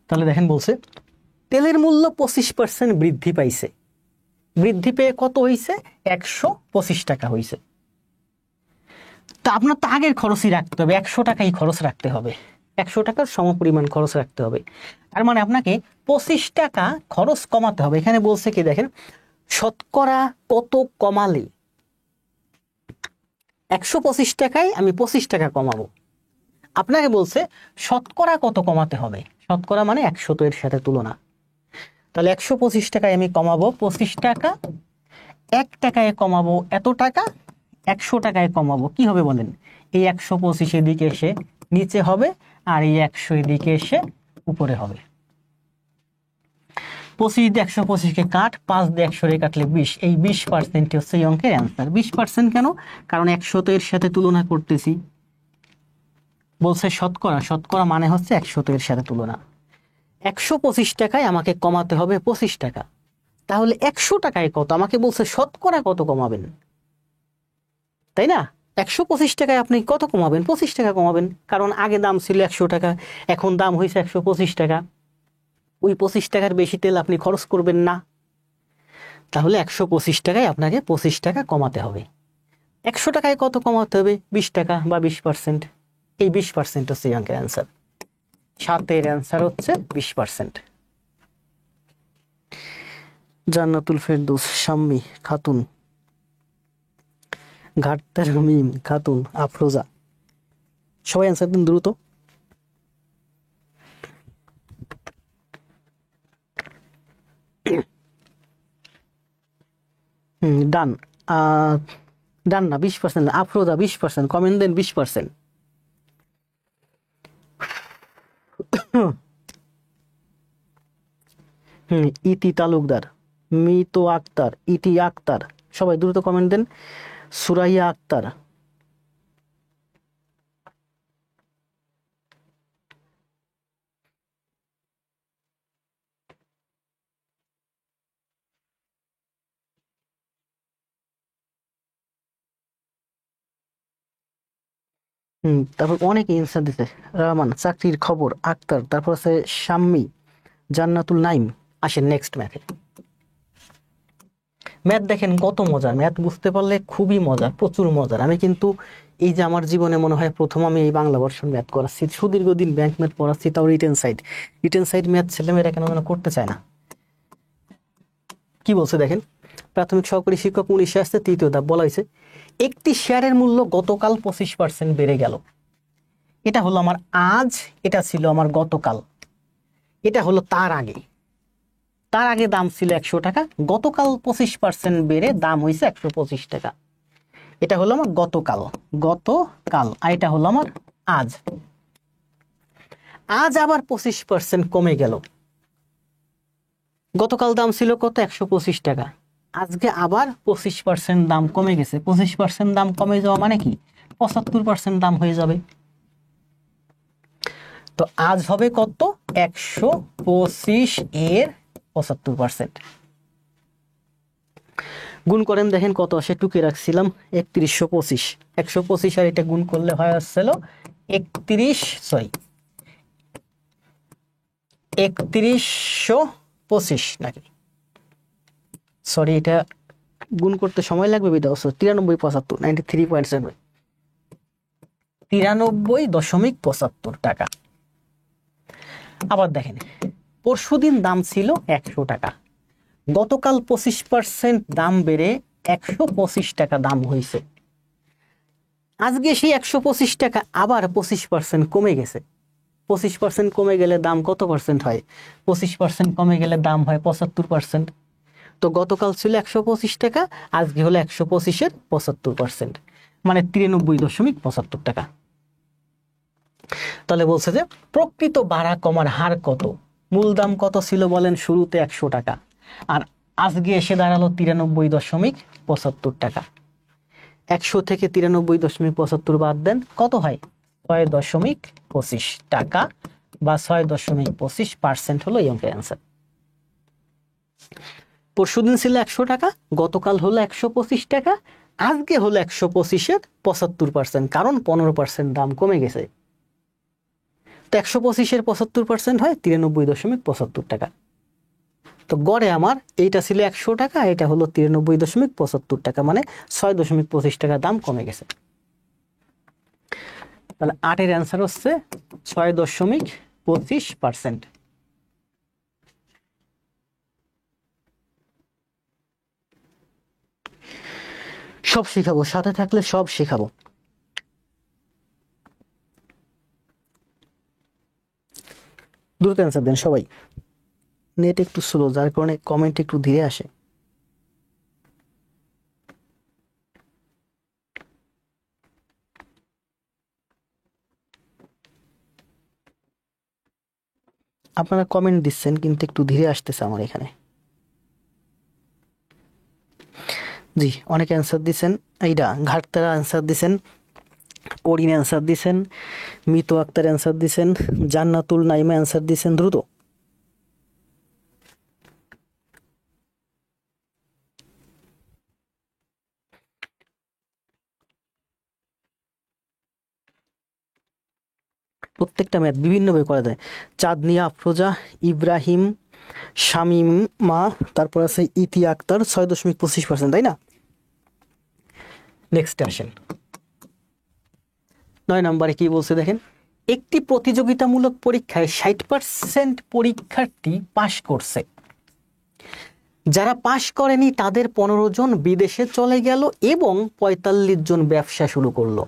তাহলে দেখেন বলছে তেলের মূল্য 25% বৃদ্ধি পাইছে, বৃদ্ধি পেয়ে কত হয়েছে? 125 টাকা হয়েছে। তা আপনার তো আগের খরচই রাখতে হবে, 100 টাকাই খরচ রাখতে হবে, 100 টাকার সমপরিমাণ খরচ রাখতে হবে। তার মানে আপনাকে 25 টাকা খরচ কমাতে হবে। এখানে বলছে কি দেখেন, শতকরা কত কমালে, 125 টাকায় আমি 25 টাকা কমাবো। আপনাকে বলছে শতকরা কত কমাতে হবে, শতকরা মানে 100 এর সাথে তুলনা। তাহলে 125 টাকায় আমি কমাবো 25 টাকা, 1 টাকায় কমাবো এত টাকা, 100 টাকায় কমাবো, কি হবে বলেন? এই 125 এদিকে এসে নিচে হবে, আর এই 100 এদিকে এসে উপরে হবে। 25 দিয়ে 125কে কাট, 5 দিয়ে 100 রে কাটলে 20, এই 20% হচ্ছে এই অঙ্কের অ্যান্সার। 20% কেন? কারণ 100 তো এর সাথে তুলনা করতেছি, বলছে শতকরা, শতকরা মানে হচ্ছে 100 তো এর সাথে তুলনা। 125 টাকায় আমাকে কমাতে হবে 25 টাকা, তাহলে 100 টাকায় কত? আমাকে বলছে শতকরা কত কমাবেন, তাই না? 125 টাকায় আপনি কত কমাবেন? 25 টাকা কমাবেন, কারণ আগে দাম ছিল 100 টাকা, এখন দাম হয়েছে 125 টাকা। ওই 25 টাকার বেশি তেল আপনি খরচ করবেন না, তাহলে 125 টাকায় আপনাকে 25 টাকা কমাতে হবে। 100 টাকায় কত কমাতে হবে? 20 টাকা বা 20%। এই 20% হচ্ছে এই অঙ্কের অ্যান্সার। 7-এর অ্যান্সার হচ্ছে 20%। জান্নাতুল ফেরদৌস, শাম্মী খাতুন, ঘাটতার মিম খাতুন, আফরোজা, সবাই অ্যান্সার দিন দ্রুত। ডান। ডান না, 20%। আফরোজা 20%, কমেন্ট দেন 20%। ইতি তালুকদার, মিতো আক্তার, ইতি আক্তার, সবাই দ্রুত কমেন্ট দেন। সুরাইয়া আক্তার, তারপর অনেকে অ্যান্সার দিতে। রহমান, চাকরির খবর, আক্তার, তারপর আছে শাম্মী, জান্নাতুল নাইম। আসেন নেক্সট ম্যাথে। ম্যাথ দেখেন কত মজার, ম্যাথ বুঝতে পারলে খুবই মজার, প্রচুর মজার। আমি কিন্তু এই যে আমার জীবনে মনে হয় প্রথম আমি এই বাংলা ভার্সন ম্যাথ করাচ্ছি, সুদীর্ঘদিন ব্যাংক ম্যাথ পড়াচ্ছি, তাও রিটেন সাইড ম্যাথ ছেলেমেয়েরা কেন যেন করতে চায় না। কি বলছে দেখেন, প্রাথমিক সহকারী শিক্ষক 19-এ আসছে, তৃতীয় ধাপ বলা হয়েছে একটি শেয়ারের মূল্য গতকাল 25% বেড়ে গেল। এটা হলো আমার আজ, এটা ছিল আমার গতকাল, এটা হলো তার আগে। তার আগে দাম ছিল 100 টাকা, গতকাল 25% বেড়ে দাম হয়েছে 125 টাকা। এটা হলো আমার গতকাল, আর এটা হলো আমার আজ। আজ আবার 25% কমে গেল। গতকাল দাম ছিল কত? 125 টাকা, আজকে আবার 25% দাম কমে গেছে। 25% দাম কমে যাওয়া মানে কি? 75% দাম হয়ে যাবে। তো আজ হবে কত? 125 এর 75%। গুণ করেন দেখেন কত আসে, টুকে রাখছিলাম 3125। 125 আর এটা গুণ করলে হয় আসছিল 3125 নাকি, সরি এটা গুণ করতে সময় লাগবে বিধাও 9375, 93.7, 93.75 টাকা। আবার দেখেন পরশুদিন দাম ছিল 100 টাকা, গতকাল 25% দাম বেড়ে 125 টাকা দাম হয়েছে। আজকে সেই 125 টাকা আবার 25% কমে গেছে। 25% কমে গেলে দাম কত পার্সেন্ট হয়? 25% কমে গেলে দাম হয় 75%। তো গতকাল ছিল 125 টাকা, আজকে হলো 125-এর 75%, মানে 93.75 টাকা। তাহলে বলছে যে প্রকৃত বাড়া কমার হার কত? মূল দাম কত ছিল বলেন? শুরুতে 100 টাকা, আর আজকে এসে দাঁড়ালো 93.75 টাকা। 100 থেকে 93.75 বাদ দেন, কত হয়? 6.25 টাকা বা 6.25% হলো এই অঙ্কের অ্যান্সার। পরশুদিন ছিল 100 টাকা, গতকাল হলো 125 টাকা, আজকে হলো 125-এর 75%, কারণ 15% দাম কমে গেছে। তো 125-এর 75% হয় 93.75 টাকা। তো গড়ে আমার এইটা ছিল 100 টাকা, এটা হলো 93.75 টাকা, মানে 6.25 টাকা দাম কমে গেছে। তাহলে 8-এর অ্যান্সার হচ্ছে 6.25%। সব শেখাবো, সাথে থাকলে সব শেখাবো। দ্রুত অ্যান্সার দেন সবাই, নেট একটু স্লো, যার কারণে কমেন্ট একটু ধীরে আসে। আপনারা কমেন্ট দিচ্ছেন কিন্তু একটু ধীরে আসতেছে আমার এখানে। জি, অনেক অ্যান্সার দিচ্ছেন। এইটা ঘাটতারা অ্যান্সার দিচ্ছেন, ওরিন অ্যান্সার দিচ্ছেন, মিতু আক্তার অ্যান্সার দিচ্ছেন, জান্নাতুল নাইমা অ্যান্সার দিচ্ছেন। দ্রুত প্রত্যেকটা ম্যাথ বিভিন্নভাবে করা যায়। চাঁদনিয়া আফরোজা, ইব্রাহিম, শামিমা, তারপর আছে ইতি আক্তার 6.25%, তাই না? নেক্সটে আসেন, 9 নম্বরে কি বলছে দেখেন, একটি প্রতিযোগিতামূলক পরীক্ষায় 60% পরীক্ষার্থী পাশ করছে, যারা পাশ করেনি তাদের 15 জন বিদেশে চলে গেল এবং 45 জন ব্যবসা শুরু করলো।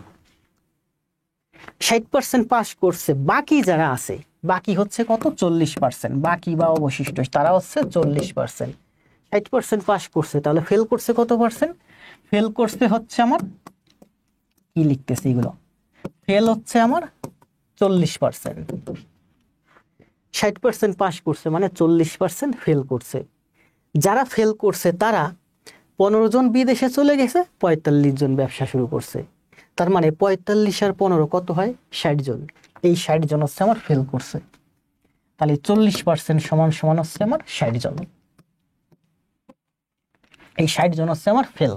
60% পাশ করছে, বাকি যারা আছে, বাকি হচ্ছে কত? 40%। বাকি বা অবশিষ্ট তারা হচ্ছে 40%। 60% পাশ করছে, তাহলে ফেল করছে কত পার্সেন্ট? ফেল করছে হচ্ছে আমার, কি লিখতেছে এগুলো, ফেল হচ্ছে আমার 40%। 60% পাশ করছে মানে 40% ফেল করছে। যারা ফেল করছে তারা 15 জন বিদেশে চলে গেছে, 45 জন ব্যবসা শুরু করছে। তার মানে 45 আর 15 কত হয়? 60 জন। এই 60 জন হচ্ছে আমার ফেল করছে। তাহলে 40% সমান সমান হচ্ছে আমার 60 জন। এই 60 জন হচ্ছে আমার ফেল।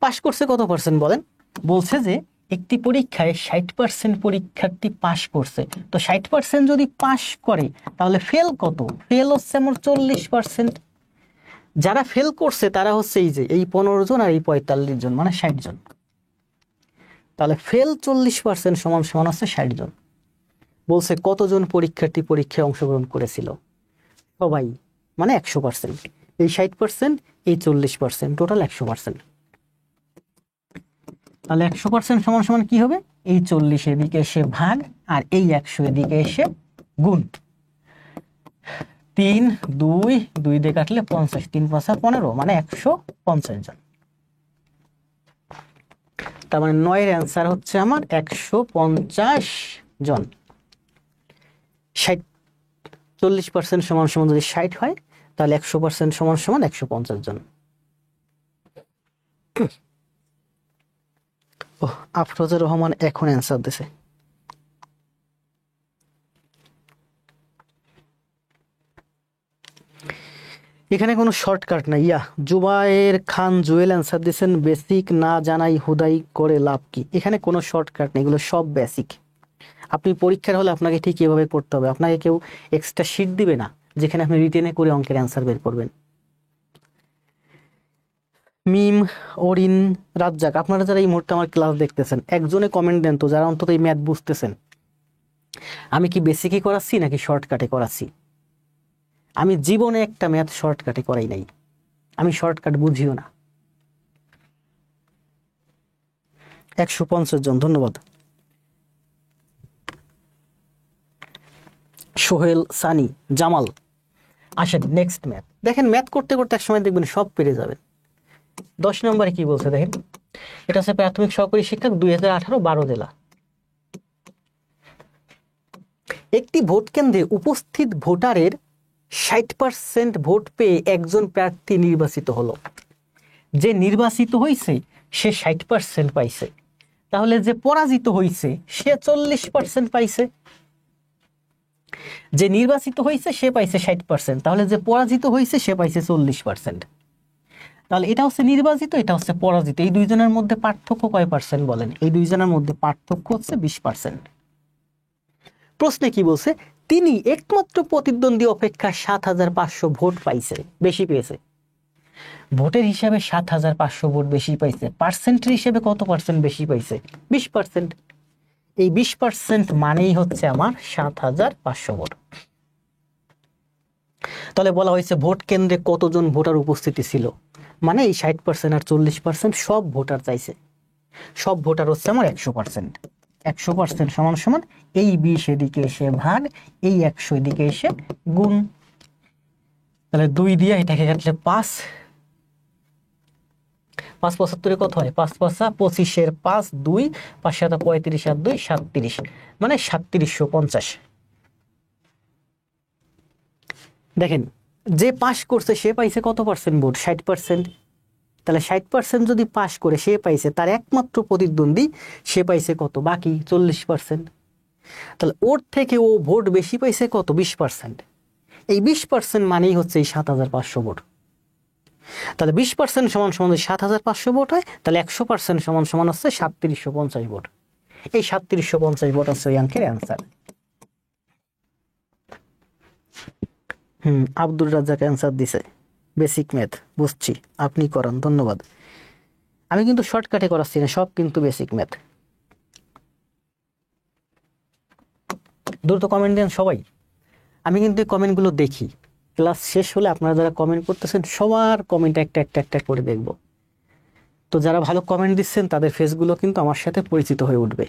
পাশ করছে কত পার্সেন্ট বলেন? বলছে যে একটি পরীক্ষায় 60% পরীক্ষার্থী পাশ করছে, তো 60% যদি পাশ করে তাহলে ফেল কত? ফেল হচ্ছে আমার 40%। যারা ফেল করছে তারা হচ্ছে এই যে এই 15 জন আর এই 45 জন, মানে 60 জন। তাহলে ফেল 40% সমান সমান হচ্ছে 60 জন। বলছে কতজন পরীক্ষার্থী পরীক্ষায় অংশগ্রহণ করেছিল? সবাই, মানে 100%। এই 60%, এই 40%, টোটাল 100%। তাহলে 100% সমান সমান কি হবে? এই 40 এদিকে এসে ভাগ আর এই 100 এদিকে এসে গুণ। 3 2 2 দিয়ে কাটলে 50, 3 5 15, মানে 150 জন। তার মানে 9 এর অ্যান্সার হচ্ছে আমার 150 জন। 40% সমান সমান যদি 60 হয় তাহলে 100% সমান সমান 150 জন। আফরোজা রহমান এখন অ্যান্সার দিছে। এখানে কোনো শর্টকাট নাই। জুবায়ের খান জুয়েল অ্যান্সার দিয়েছেন, বেসিক না জানাই হুদাই করে লাভ কি? এখানে কোনো শর্টকাট নেই, এগুলো সব বেসিক। আপনি পরীক্ষার হলে আপনাকে ঠিক এভাবে করতে হবে, আপনাকে কেউ এক্সট্রা শিট দিবে না যেখানে আপনি রিটেনে করে অঙ্কের অ্যান্সার বের করবেন। মিম, ওরিন, রাজ্জাক, আপনারা যারা এই মুহূর্তে আমার ক্লাস দেখতেছেন একজনে কমেন্ট দেন তো যারা অন্তত এই ম্যাথ বুঝতেছেন, আমি কি বেসিকে করাচ্ছি নাকি শর্টকাটে করাচ্ছি? আমি জীবনে একটা ম্যাথ শর্টকাটে করাই নাই, আমি শর্টকাট বুঝিও না। 150 জন, ধন্যবাদ। সোহেল, সানি, জামাল। আসেন নেক্সট ম্যাথ দেখেন। ম্যাথ করতে করতে এক সময় দেখবেন সব পেরে যাবেন। 10 নম্বরে কি বলছে দেখেন, এটা হচ্ছে প্রাথমিক সহকারী শিক্ষক 2018-12 জেলা। একটি ভোট কেন্দ্রে উপস্থিত ভোটারের 60% ভোট পেয়ে একজন প্রার্থী নির্বাচিত হলো। যে নির্বাচিত হয়েছে সে 60% পাইছে, তাহলে যে পরাজিত হয়েছে সে 40% পাইছে। যে নির্বাচিত হয়েছে সে পাইছে 60%, তাহলে যে পরাজিত হয়েছে সে পাইছে 40%। তাহলে এটা হচ্ছে নির্বাচিত, এটা হচ্ছে পরাজিত। এই দুইজনের মধ্যে পার্থক্য কয় পার্সেন্ট বলেন? এই দুইজনের মধ্যে পার্থক্য হচ্ছে 20%। প্রশ্নে কি বলছে? তিনি একমাত্র প্রতিদ্বন্দ্বী অপেক্ষা 7500 ভোট পাইছে, বেশি পেয়েছে। ভোটের হিসাবে 7500 ভোট বেশি পাইছে, পার্সেন্টের হিসেবে কত পার্সেন্ট বেশি পাইছে? 20%। এই 20% মানেই হচ্ছে আমার 7500 ভোট। তাহলে বলা হয়েছে ভোট কেন্দ্রে কতজন ভোটার উপস্থিতি ছিল, মানে এই 60% আর 40% সব ভোটার চাইছে। সব ভোটার হচ্ছে আমার 100%। 100% সমান সমান এই 20 এদিকে এসে ভাগ, এই 100 এদিকে এসে গুণ। তাহলে 2 দিয়ে এটাকে কাটলে 5, 5 75 কত হয়? 5 5 25 এর 5 2, 5 7 35 আর 2 37, মানে 3750। দেখেন, যে পাস করছে সে পাইছে কত পার্সেন্ট ভোট? 60%। তাহলে 60% যদি পাস করে সে পাইছে, তার একমাত্র প্রতিদ্বন্দ্বী সে পাইছে কত? বাকি 40%। তাহলে ওর থেকে ও ভোট বেশি পাইছে কত? 20%। এই 20% মানেই হচ্ছে এই 7,500 ভোট। তাহলে 20% সমান সমান যদি 7,500 ভোট হয়, তাহলে 100% সমান সমান হচ্ছে 3750 ভোট। এই 3750 ভোট হচ্ছে ওই অঙ্কের অ্যান্সার। আব্দুর রাজ্জাক অ্যান্সার দিছে, বেসিক ম্যাথ বুঝছি, আপনি করান, ধন্যবাদ। আমি কিন্তু শর্টকাটে করাচ্ছি না, সব কিন্তু বেসিক ম্যাথ। দ্রুত কমেন্ট দেন সবাই, আমি কিন্তু এই কমেন্টগুলো দেখি। ক্লাস শেষ হলে আপনারা যারা কমেন্ট করতেছেন সবার কমেন্ট একটা একটা একটা করে দেখব। তো যারা ভালো কমেন্ট দিচ্ছেন তাদের ফেসগুলো কিন্তু আমার সাথে পরিচিত হয়ে উঠবে।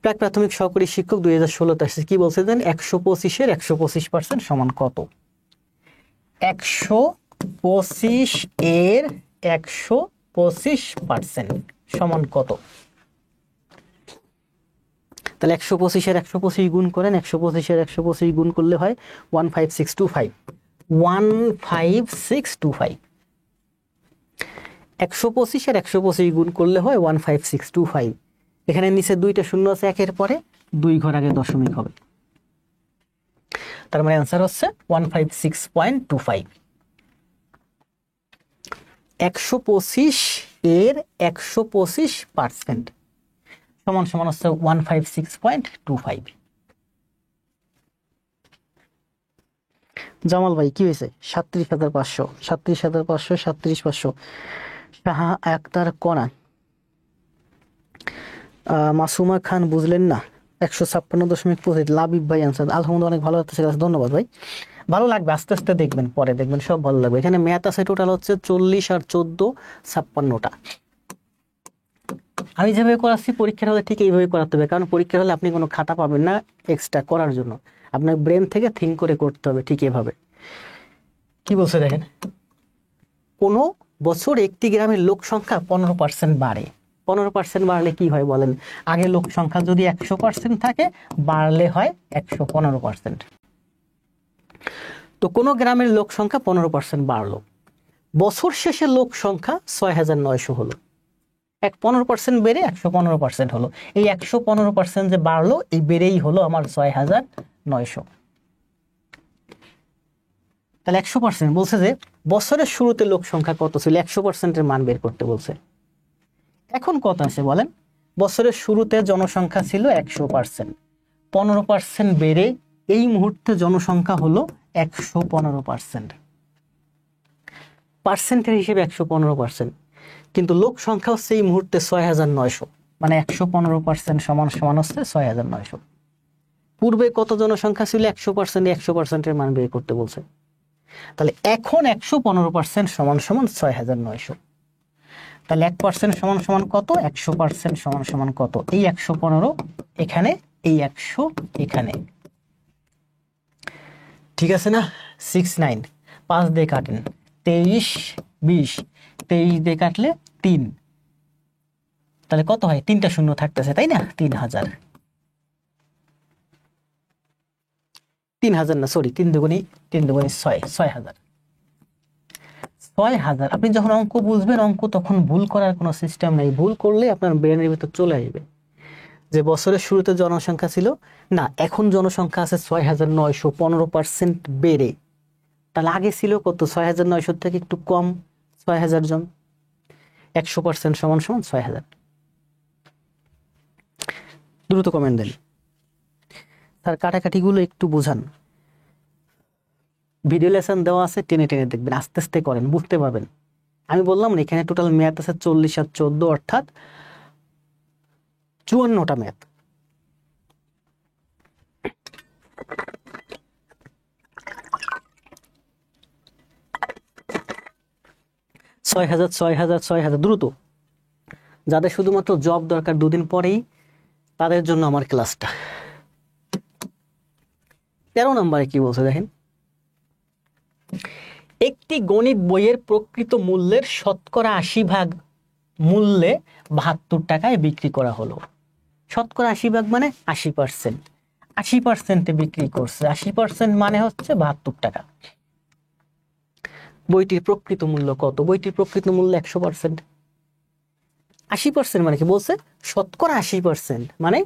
প্রাক প্রাথমিক সহকারী শিক্ষক 2016-তে আসছে, কি বলছে দেন? 125-এর 125% সমান কত? 125-এর 125% সমান কত? তাহলে 125-এর 125 গুণ করেন, 125-এর 125 গুণ করলে হয় 15625। 15625। 125-এর 125 গুণ করলে হয় 15625। এখানে নিচে দুইটা শূন্য আছে, একের পরে 2 ঘর আগে দশমিক হবে, তার মানে অ্যান্সার হচ্ছে 156.25। 125-এর 125% সমান সমান হচ্ছে 156.25। জামাল ভাই কি হয়েছে? 37,500, 37,500, 37,500। শাহা আক্তার কণা, মাসুমা খান বুঝলেন না? 156.25। লাবিব ভাই অ্যান্সার, আলহামদুলিল্লাহ অনেক ভালো হচ্ছে, ধন্যবাদ ভাই। ভালো লাগবে, আস্তে আস্তে দেখবেন, পরে দেখবেন সব ভালো লাগবে। এখানে ম্যাথ আছে টোটাল হচ্ছে 40 আর 14 56টা। আমি যেভাবে করাচ্ছি পরীক্ষার হলে ঠিক এইভাবে করাতে হবে, কারণ পরীক্ষার হলে আপনি কোনো খাতা পাবেন না এক্সট্রা করার জন্য, আপনার ব্রেন থেকে থিঙ্ক করে করতে হবে ঠিক এভাবে। কি বলছে দেখেন, কোনো বছর একটি গ্রামের লোক সংখ্যা 15% বাড়ে। 15% বাড়লে কি হয় বলেন? আগে লোক সংখ্যা যদি 100% থাকে, বাড়লে হয় 115%। তো কোনো গ্রামের লোক সংখ্যা 15% বাড়লো, বছর শেষে লোক সংখ্যা 6,900 হলো। 15% বেড়ে 115% হলো। এই 115% যে বাড়লো, এই বেড়েই হলো আমার 6,900। তাহলে 100% বলছে যে বছরের শুরুতে লোক সংখ্যা কত ছিল, 100%-এর মান বের করতে বলছে। এখন কত আছে বলেন? বছরের শুরুতে জনসংখ্যা ছিল 100%, 15% বেড়ে এই মুহূর্তে জনসংখ্যা হলো 115%। পার্সেন্টের হিসেবে 115%, কিন্তু লোক সংখ্যা হচ্ছে এই মুহূর্তে 6,900, মানে 115% সমান সমান হচ্ছে 6,900। পূর্বে কত জনসংখ্যা ছিল? 100%, 100%-এর মান বের করতে বলছে। তাহলে এখন 115% সমান সমান 6,900। তাহলে 1% সমান সমান কত? 100% সমান সমান কত? এই 115 এখানে, এই 100 এখানে, ঠিক আছে না? 6 9 5 দিয়ে কাটেন, 23 20, 23 দিয়ে কাটলে 3, তাহলে কত হয়? 3টা শূন্য থাকতেছে তাই না? 3,000। 3,000 না, সরি, 3 দুগুণী 6, 6,000। 6,000। আপনি যখন অঙ্ক বুঝবেন, অঙ্ক তখন ভুল করার কোনো সিস্টেম নেই, ভুল করলে আপনার ব্রেনের ভিতর চলে আসবে যে বছরের শুরুতে জনসংখ্যা ছিল না, এখন জনসংখ্যা আছে 6,900, 15% বেড়ে। তাহলে আগে ছিল কত? 6,900 থেকে একটু কম, 6,000 জন। 100% সমান সমান 6,000। দ্রুত কমেন্ট দেন, তার কাটাকাটিগুলো একটু বোঝান। ভিডিও লেসন দেওয়া আছে, টেনে টেনে দেখবেন, আস্তে আস্তে করেন, বুঝতে পারবেন। আমি বললাম না, এখানে টোটাল ম্যাথ আছে 40 আর 14, অর্থাৎ 54টা ম্যাথ। ছয় হাজার দ্রুত। যাদের শুধুমাত্র জব দরকার 2 দিন পরেই, তাদের জন্য আমার ক্লাসটা। 13 নম্বরে কি বলছে দেখেন, একটি গণিত বইয়ের প্রকৃত মূল্যের 80% মূল্যে 72 টাকায় বিক্রি করা হলো। 80% মানে 80%। 80% বিক্রি করছে, 80% মানে হচ্ছে 72 টাকা। বইটির প্রকৃত মূল্য কত? বইটির প্রকৃত মূল্য 100%। 80% মানে কি বলছে? শতকরা 80%, মানে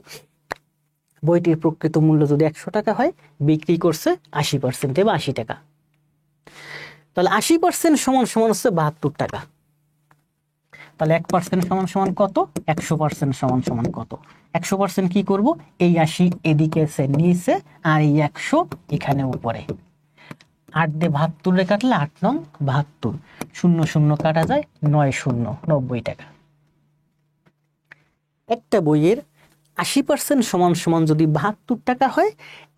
বইটির প্রকৃত মূল্য যদি 100 টাকা হয়, বিক্রি করছে 80% বা 80 টাকা। তাহলে 80% সমান সমান হচ্ছে 72 টাকা। তাহলে 1% সমান সমান কত? 100% সমান সমান কত? 100% কি করব? এই 80 এদিকে আছে নিচে, আর এই 100 এখানে উপরে। 8 দিয়ে 72 কাটলে 8 নং 72, 0 0 কাটা যায়, 9 0 90 টাকা। একটা বইয়ের 80% সমান সমান যদি 72 টাকা হয়,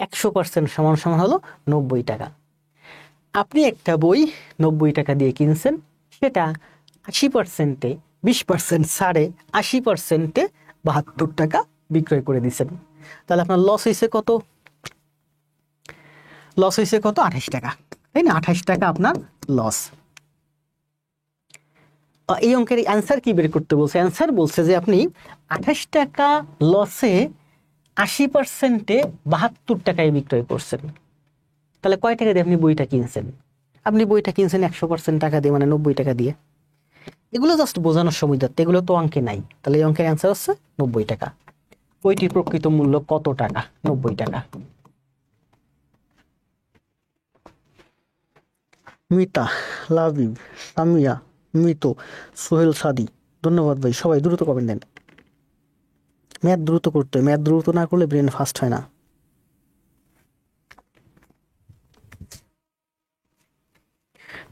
100% সমান সমান হলো 90 টাকা। আপনি একটা বই 90 টাকা দিয়ে কিনছেন, সেটা 80%-এ 20% ছাড়ে 80%-এ 72 টাকা বিক্রয় করে দিচ্ছেন। তাহলে আপনার লস হয়েছে কত? লস হয়েছে কত? 28 টাকা, তাই না? 28 টাকা আপনার লস। এই অঙ্কের অ্যান্সার কি বের করতে বলছে? অ্যান্সার বলছে যে আপনি 28 টাকা লসে 80%-এ 72 টাকায় বিক্রয় করছেন। তাহলে কয় টাকা দিয়ে আপনি বইটা কিনছেন? আপনি বইটা কিনছেন 100% টাকা দিয়ে, মানে 90 টাকা দিয়ে। এগুলো জাস্ট বোঝানোর সুবিধার্থে, এগুলো তো অঙ্কে নাই। তাহলে এই অঙ্কের অ্যান্সার হচ্ছে 90 টাকা। বইটির প্রকৃত মূল্য কত টাকা? 90 টাকা। মিতা, লাভিব, সামিয়া, মিতো, সোহেল, সাদি, ধন্যবাদ ভাই। সবাই দ্রুত কমেন্ট দেন। ম্যাথ দ্রুত করতে হয়, ম্যাথ দ্রুত না করলে ব্রেন ফাস্ট হয় না।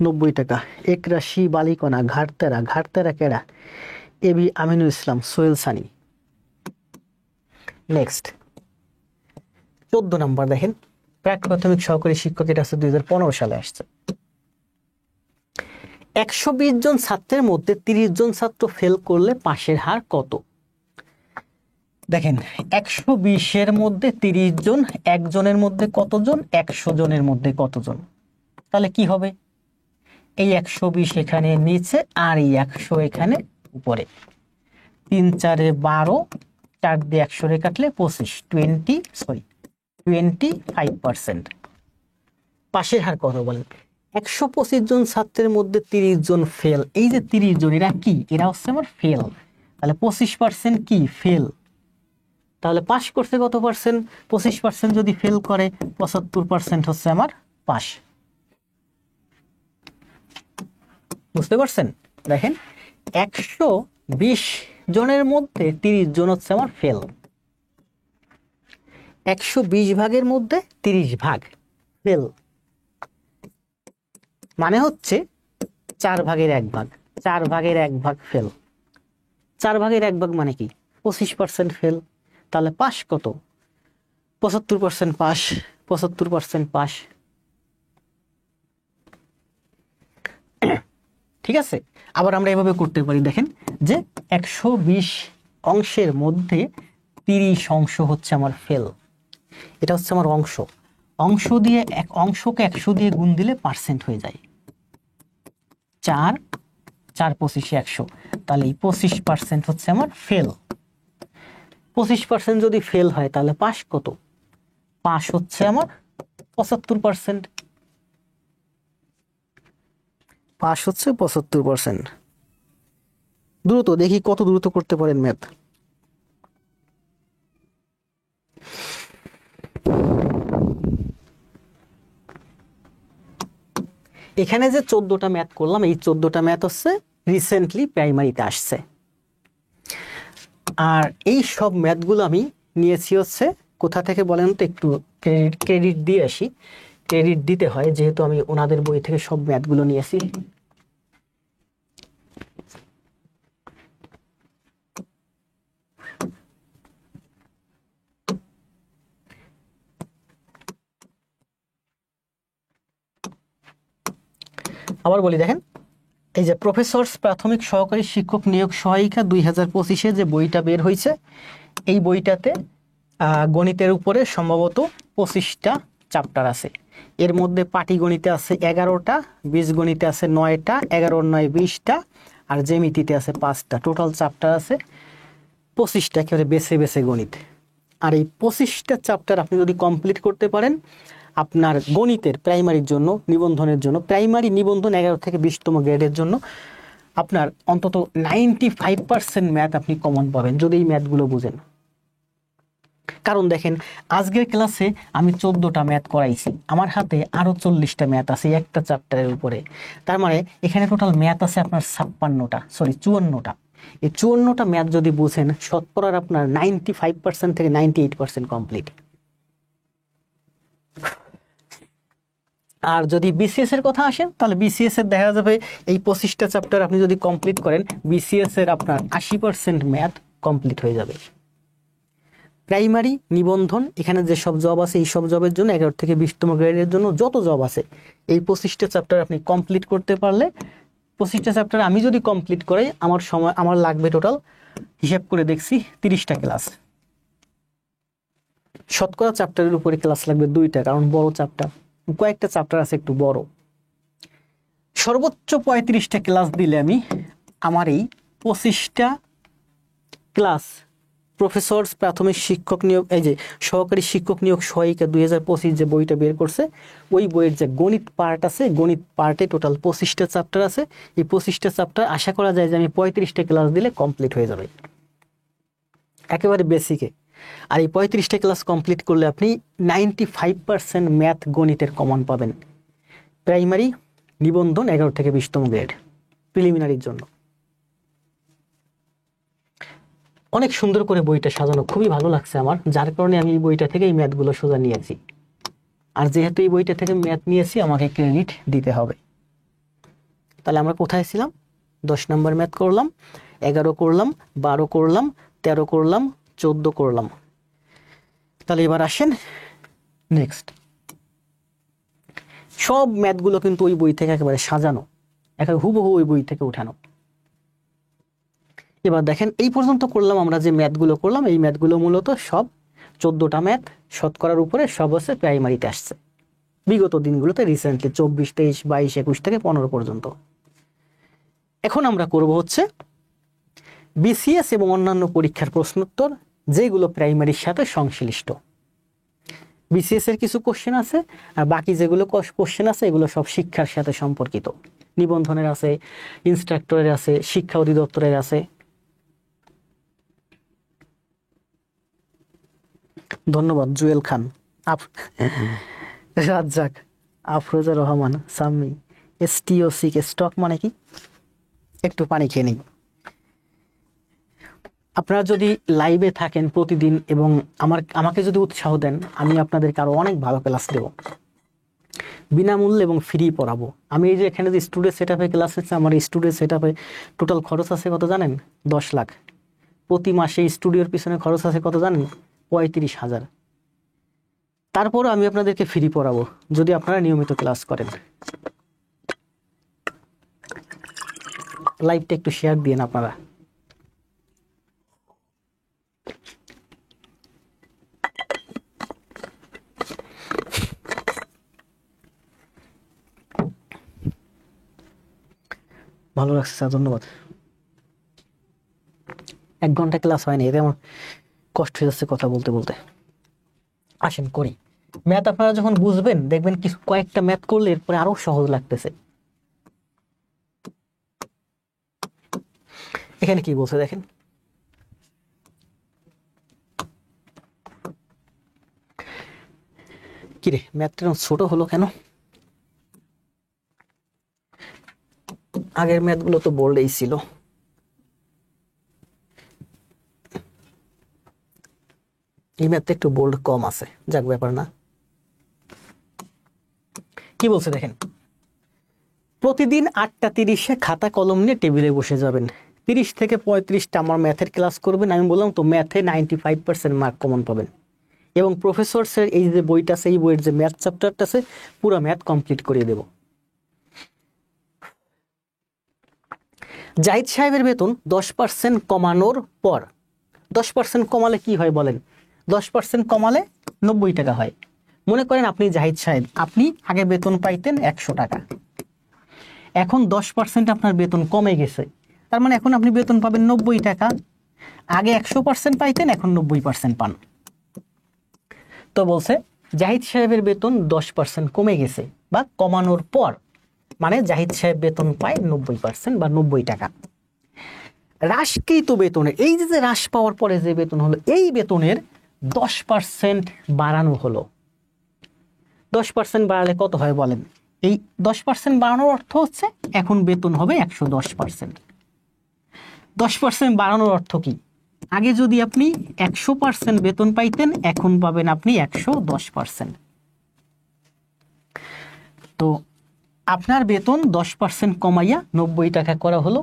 নব্বই টাকা। একরাশি বালিকণা, ঘাটতেরা, ঘাটতেরা কেডা? AB Aminul Islam, Sohel Sunny. Next 14 number দেখেন, প্রাক প্রাথমিক সহকারী শিক্ষক, এটা হচ্ছে 2015 সালে আসছে। 120 জন ছাত্রের মধ্যে 30 জন ছাত্র ফেল করলে পাশের হার কত? দেখেন 120-এর মধ্যে 30 জন, একজনের মধ্যে কতজন? 100 জনের মধ্যে কতজন? তাহলে কি হবে? এই 120 এখানে নিচে, আর এই 100 এখানে উপরে। 3 4 12, 4 দিয়ে 100 কাটলে 25, 25%। পাশের হার কত বলেন? 125 জন ছাত্রের মধ্যে 30 জন ফেল। এই যে 30 জন, এরা কি? এরা হচ্ছে আমার ফেল। তাহলে 25% কি? ফেল। তাহলে পাস করছে কত পার্সেন্ট? 25% যদি ফেল করে, 75% হচ্ছে আমার পাস। বুঝতে পারছেন? দেখেন 120 জনের মধ্যে 30 জন হচ্ছে আমার ফেল। 120 ভাগের মধ্যে 30 ভাগ ফেল, মানে হচ্ছে 4 ভাগের 1 ভাগ। 4 ভাগের 1 ভাগ ফেল। 4 ভাগের 1 ভাগ মানে কি? 25% ফেল। তাহলে পাস কত? 75% পাস। 75% পাস। ঠিক আছে? আবার আমরা এভাবে করতে পারি, দেখেন যে 120 অংশের মধ্যে 30 অংশ হচ্ছে আমার ফেল। এটা হচ্ছে আমার অংশ। অংশ দিয়ে এক অংশকে 100 দিয়ে গুণ দিলে পার্সেন্ট হয়ে যায়। 4 4 25 100, তাহলে এই 25% হচ্ছে আমার ফেল। 25% যদি ফেল হয়, তাহলে পাস কত? পাস হচ্ছে আমার 75%। পাস হচ্ছে 75%। দ্রুত দেখি কত দ্রুত করতে পারেন ম্যাথ। এখানে যে 14টা ম্যাথ করলাম, এই 14টা ম্যাথ হচ্ছে রিসেন্টলি প্রাইমারিতে আসছে। আর এই সব ম্যাথগুলো আমি নিয়েছি হচ্ছে কোথা থেকে বলেন তো? একটু ক্রেডিট দিয়ে আসি। ক্রেডিট দিতে হয়, যেহেতু আমি ওনাদের বই থেকে সব ম্যাথগুলো নিয়েছি। আবার বলি, দেখেন এই যে প্রফেসর প্রাথমিক সহকারী শিক্ষক নিয়োগ সহায়িকা 2025-এ যে বইটা বের হয়েছে, এই বইটাতে গণিতের উপরে সম্ভবত 25টা চ্যাপ্টার আছে। এর মধ্যে পাটিগণিতে আছে 11টা, বীজগণিতে আছে 9টা, 11 আর 9 20টা, আর জ্যামিতিতে আছে 5টা। টোটাল চ্যাপ্টার আছে 25টা, একেবারে বেছে বেছে গণিত। আর এই 25টা চ্যাপ্টার আপনি যদি কমপ্লিট করতে পারেন, আপনার গণিতের প্রাইমারির জন্য, নিবন্ধনের জন্য, প্রাইমারি নিবন্ধন 11 থেকে 20তম গ্রেডের জন্য আপনার অন্তত 95% ম্যাথ আপনি কমন পাবেন যদি এই ম্যাথগুলো বুঝেন। কারণ দেখেন, আজকের ক্লাসে আমি 14টা ম্যাথ করাইছি, আমার হাতে আরো 40টা ম্যাথ আছে একটা চ্যাপ্টারের উপরে। তার মানে এখানে টোটাল ম্যাথ আছে আপনার 54টা। এই 54টা ম্যাথ যদি বুঝেন, শতকরার আপনার 95% থেকে 98% কমপ্লিট। আর যদি বিসিএস এর কথা আসেন, তাহলে বিসিএস এর দেখা যাবে এই 25টা চ্যাপ্টার আপনি যদি কমপ্লিট করেন, বিসিএস এর আপনার 80% ম্যাথ কমপ্লিট হয়ে যাবে। প্রাইমারি নিবন্ধন এখানে যে সব জব আছে, এই সব জবের জন্য 11 থেকে 20তম গ্রেডের জন্য যত জব আছে, এই 25টা চ্যাপ্টার আপনি কমপ্লিট করতে পারলে, 25টা চ্যাপ্টার আমি যদি কমপ্লিট করাই, আমার লাগবে টোটাল হিসাব করে দেখছি 30টা ক্লাস। শতকরা চ্যাপ্টারের উপরে ক্লাস লাগবে 2টা, কারণ বড় চ্যাপ্টার, কয়েকটা চ্যাপ্টার আছে একটু বড়। সর্বোচ্চ 35টা ক্লাস দিলে আমি আমার এই 25টা ক্লাস প্রফেসর প্রাথমিক শিক্ষক নিয়োগ, এই যে সহকারী শিক্ষক নিয়োগ সহায়িকা 2025 যে বইটা বের করছে, ওই বইয়ের যে গণিত পার্ট আছে, গণিত পার্টে টোটাল 25টা চ্যাপ্টার আছে। এই 25টা চ্যাপ্টার আশা করা যায় যে আমি 35টা ক্লাস দিলে কমপ্লিট হয়ে যাবে, একেবারে বেসিকে। আর এই 35টা ক্লাস কমপ্লিট করলে আপনি 95% ম্যাথ গণিতের কমন পাবেন, প্রাইমারি নিবন্ধন 11 থেকে 20তম গ্রেড প্রিলিমিনারির জন্য। অনেক সুন্দর করে বইটা সাজানো, খুবই ভালো লাগছে আমার, যার কারণে আমি এই বইটা থেকে এই ম্যাথগুলো সোজা নিয়েছি। আর যেহেতু এই বইটা থেকে ম্যাথ নিয়েছি, আমাকে ক্রেডিট দিতে হবে। তাহলে আমরা কোথায় ছিলাম? 10 নম্বর ম্যাথ করলাম, 11 করলাম, 12 করলাম, 13 করলাম, 14 করলাম। তাহলে এবার আসেন নেক্সট। সব ম্যাথগুলো কিন্তু ওই বই থেকে একেবারে সাজানো, একেবারে হুবহু ওই বই থেকে উঠানো। এবার দেখেন, এই পর্যন্ত করলাম আমরা যে ম্যাথগুলো করলাম, এই ম্যাথগুলো মূলত সব 14টা ম্যাথ শতকরার উপরে সব হচ্ছে প্রাইমারিতে আসছে বিগত দিনগুলোতে, রিসেন্টলি 24, 23, 22, 21 থেকে 15 পর্যন্ত। এখন আমরা করব হচ্ছে বিসিএস এবং অন্যান্য পরীক্ষার প্রশ্নোত্তর যেগুলো প্রাইমারির সাথে সংশ্লিষ্ট। বিসিএস এর কিছু কোশ্চেন আছে, আর বাকি যেগুলো কোশ্চেন আছে এগুলো সব শিক্ষার সাথে সম্পর্কিত। নিবন্ধনের আছে, ইনস্ট্রাক্টরের আছে, শিক্ষা অধিদপ্তরের আছে। ধন্যবাদ জুয়েল খান, রাজ্জাক, আফরোজা রহমান, সাম্মি। STOCK স্টক মানে কি? একটু পানি খেয়ে নিই। আপনারা যদি লাইভে থাকেন প্রতিদিন এবং আমাকে যদি উৎসাহ দেন, আমি আপনাদেরকে আরো অনেক ভালো ক্লাস দেব, বিনামূল্যে এবং ফ্রি পড়াবো। আমি এই যে এখানে যে স্টুডিও সেটআপে ক্লাস হচ্ছে, আমার স্টুডিও সেটআপে টোটাল খরচ আছে কত জানেন? 10 লাখ। প্রতি মাসে স্টুডিওর পিছনে খরচ আছে কত জানেন? 35,000। তারপরও আমি আপনাদেরকে ফ্রি পড়াবো যদি আপনারা নিয়মিত ক্লাস করেন। লাইভটা একটু শেয়ার দিন আপনারা। ভালো লাগছে স্যার, ধন্যবাদ। 1 ঘন্টা ক্লাস হয়নি, এতে আমার কষ্ট হয়ে যাচ্ছে কথা বলতে বলতে। আসেন করি ম্যাথ। আপনারা যখন বুঝবেন দেখবেন কিছু কয়েকটা ম্যাথ করলে এরপরে আরো সহজ লাগতেছে। এখানে কি বলছে দেখেন, কিরে ম্যাথটা ছোট হলো কেন? আগের ম্যাথগুলো তো বোল্ডেই ছিল। এই ম্যাথটা একটু বোল্ড কম আছে, যাক ব্যাপার না। কি বলছে দেখেন, প্রতিদিন 8টা 30-এ খাতা কলম নিয়ে টেবিলে বসে যাবেন, 30 থেকে 35টা আমার ম্যাথের ক্লাস করবেন। আমি বললাম তো ম্যাথে 95% মার্ক কমন পাবেন। এবং প্রফেসরসের এই যে বইটা আছে, এই বইয়ের যে ম্যাথ চ্যাপ্টারটা আছে, পুরো ম্যাথ কমপ্লিট করিয়ে দেব। জাহিদ সাহেবের বেতন 10% কমানোর পর, 10% কমালে কি হয় বলেন? 10% কমালে 90 টাকা হয়। মনে করেন আপনি জাহিদ সাহেব, আপনি আগে বেতন পাইতেন 100 টাকা, এখন 10% আপনার বেতন কমে গেছে, তার মানে এখন আপনি বেতন পাবেন 90 টাকা। আগে 100% পাইতেন, এখন 90% পান। তো বলছে জাহিদ সাহেবের বেতন 10% কমে গেছে বা কমানোর পর, মানে জাহিদ সাহেব বেতন পায় 90% বা 90 টাকা। হ্রাসকৃত বেতনের, এই যে হ্রাস পাওয়ার পরে যে বেতন হলো, এই বেতনের 10% বাড়ানো হলো। 10% বাড়ালে কত হয় বলেন? এই 10% বাড়ানোর অর্থ হচ্ছে এখন বেতন হবে 110%। 10% বাড়ানোর অর্থ কি? আগে যদি আপনি 100% বেতন পাইতেন, এখন পাবেন আপনি 110%। তো আপনার বেতন 10% কমাইয়া 90 টাকা করা হলো।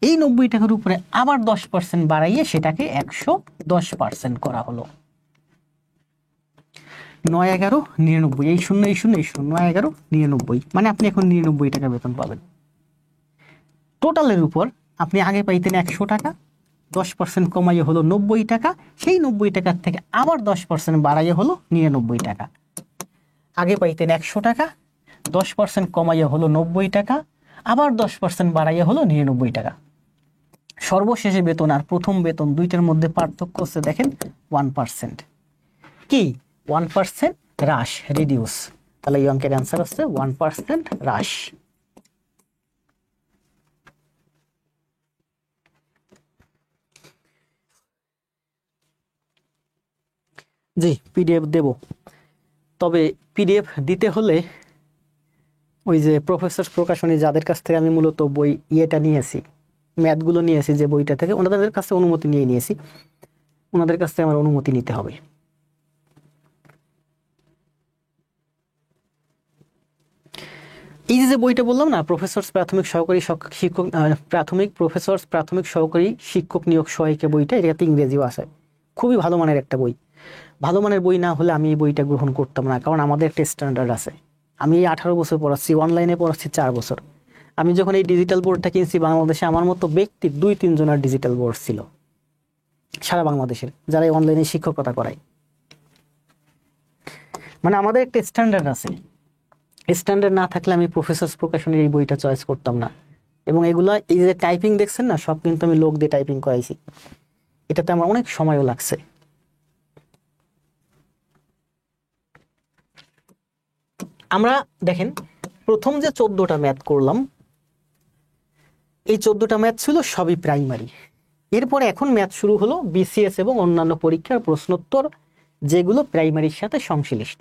এই 90 টাকার উপরে আবার 10% বাড়াইয়ে সেটাকে 110% করা হলো। 9 11 99, এই শূন্য এই শূন্য এই শূন্য, 9 11 99, মানে আপনি এখন 99 টাকা বেতন পাবেন। টোটালের উপর আপনি আগে পাইতেন 100 টাকা, 10% কমাইয়ে হলো 90 টাকা, সেই 90 টাকার থেকে আবার 10% বাড়াইয়ে হলো 99 টাকা। আগে পাইতেন 100 টাকা, 10% কমাইয়ে হলো 90 টাকা, আবার 10% বাড়াইয়ে হলো 99 টাকা। সর্বশেষে বেতন আর প্রথম বেতন দুইটার মধ্যে পার্থক্য হচ্ছে দেখেন 1%। কি 1% হ্রাস, রিডিউস। তাহলে এই অঙ্কের অ্যান্সার হচ্ছে 1% হ্রাস। জি পিডিএফ দেব, তবে পিডিএফ দিতে হলে ওই যে প্রফেসর প্রকাশনী যাদের কাছ থেকে আমি মূলত বই ইয়েটা নিয়েছি, ম্যাথগুলো নিয়েছি যে বইটা থেকে, ওনাদের কাছে অনুমতি নিয়ে নিয়েছি, ওনাদের কাছ থেকে আমার অনুমতি নিতে হবে। এই যে বইটা বললাম না, প্রফেসরস প্রাথমিক সহকারী শিক্ষক, প্রাথমিক সহকারী শিক্ষক নিয়োগ সহায়িকা বইটা, এটাতে ইংরেজিও আছে। খুবই ভালো মানের একটা বই। ভালো মানের বই না হলে আমি এই বইটা গ্রহণ করতাম না, কারণ আমাদের একটা স্ট্যান্ডার্ড আছে। আমি 18 বছর পড়াচ্ছি, অনলাইনে পড়াচ্ছি 4 বছর। আমি যখন এই ডিজিটাল বোর্ডটা কিনছি, বাংলাদেশে আমার মতো ব্যক্তির 2-3 জনের ডিজিটাল বোর্ড ছিল সারা বাংলাদেশের, যারা অনলাইনে শিক্ষকতা করায়। মানে আমাদের একটা স্ট্যান্ডার্ড আছে। স্ট্যান্ডার্ড না থাকলে আমি প্রফেসরস প্রকাশনের এই বইটা চয়েস করতাম না। এবং এগুলা, এই যে টাইপিং দেখছেন না, সব কিন্তু আমি লোক দিয়ে টাইপিং করাইছি। এটাতে আমার অনেক সময়ও লাগছে। আমরা দেখেন প্রথম যে 14টা ম্যাথ করলাম, এই 14টা ম্যাথ ছিল সবই প্রাইমারি। এরপরে এখন ম্যাথ শুরু হলো বিসিএস এবং অন্যান্য পরীক্ষার প্রশ্নোত্তর, যেগুলো প্রাইমারির সাথে সংশ্লিষ্ট।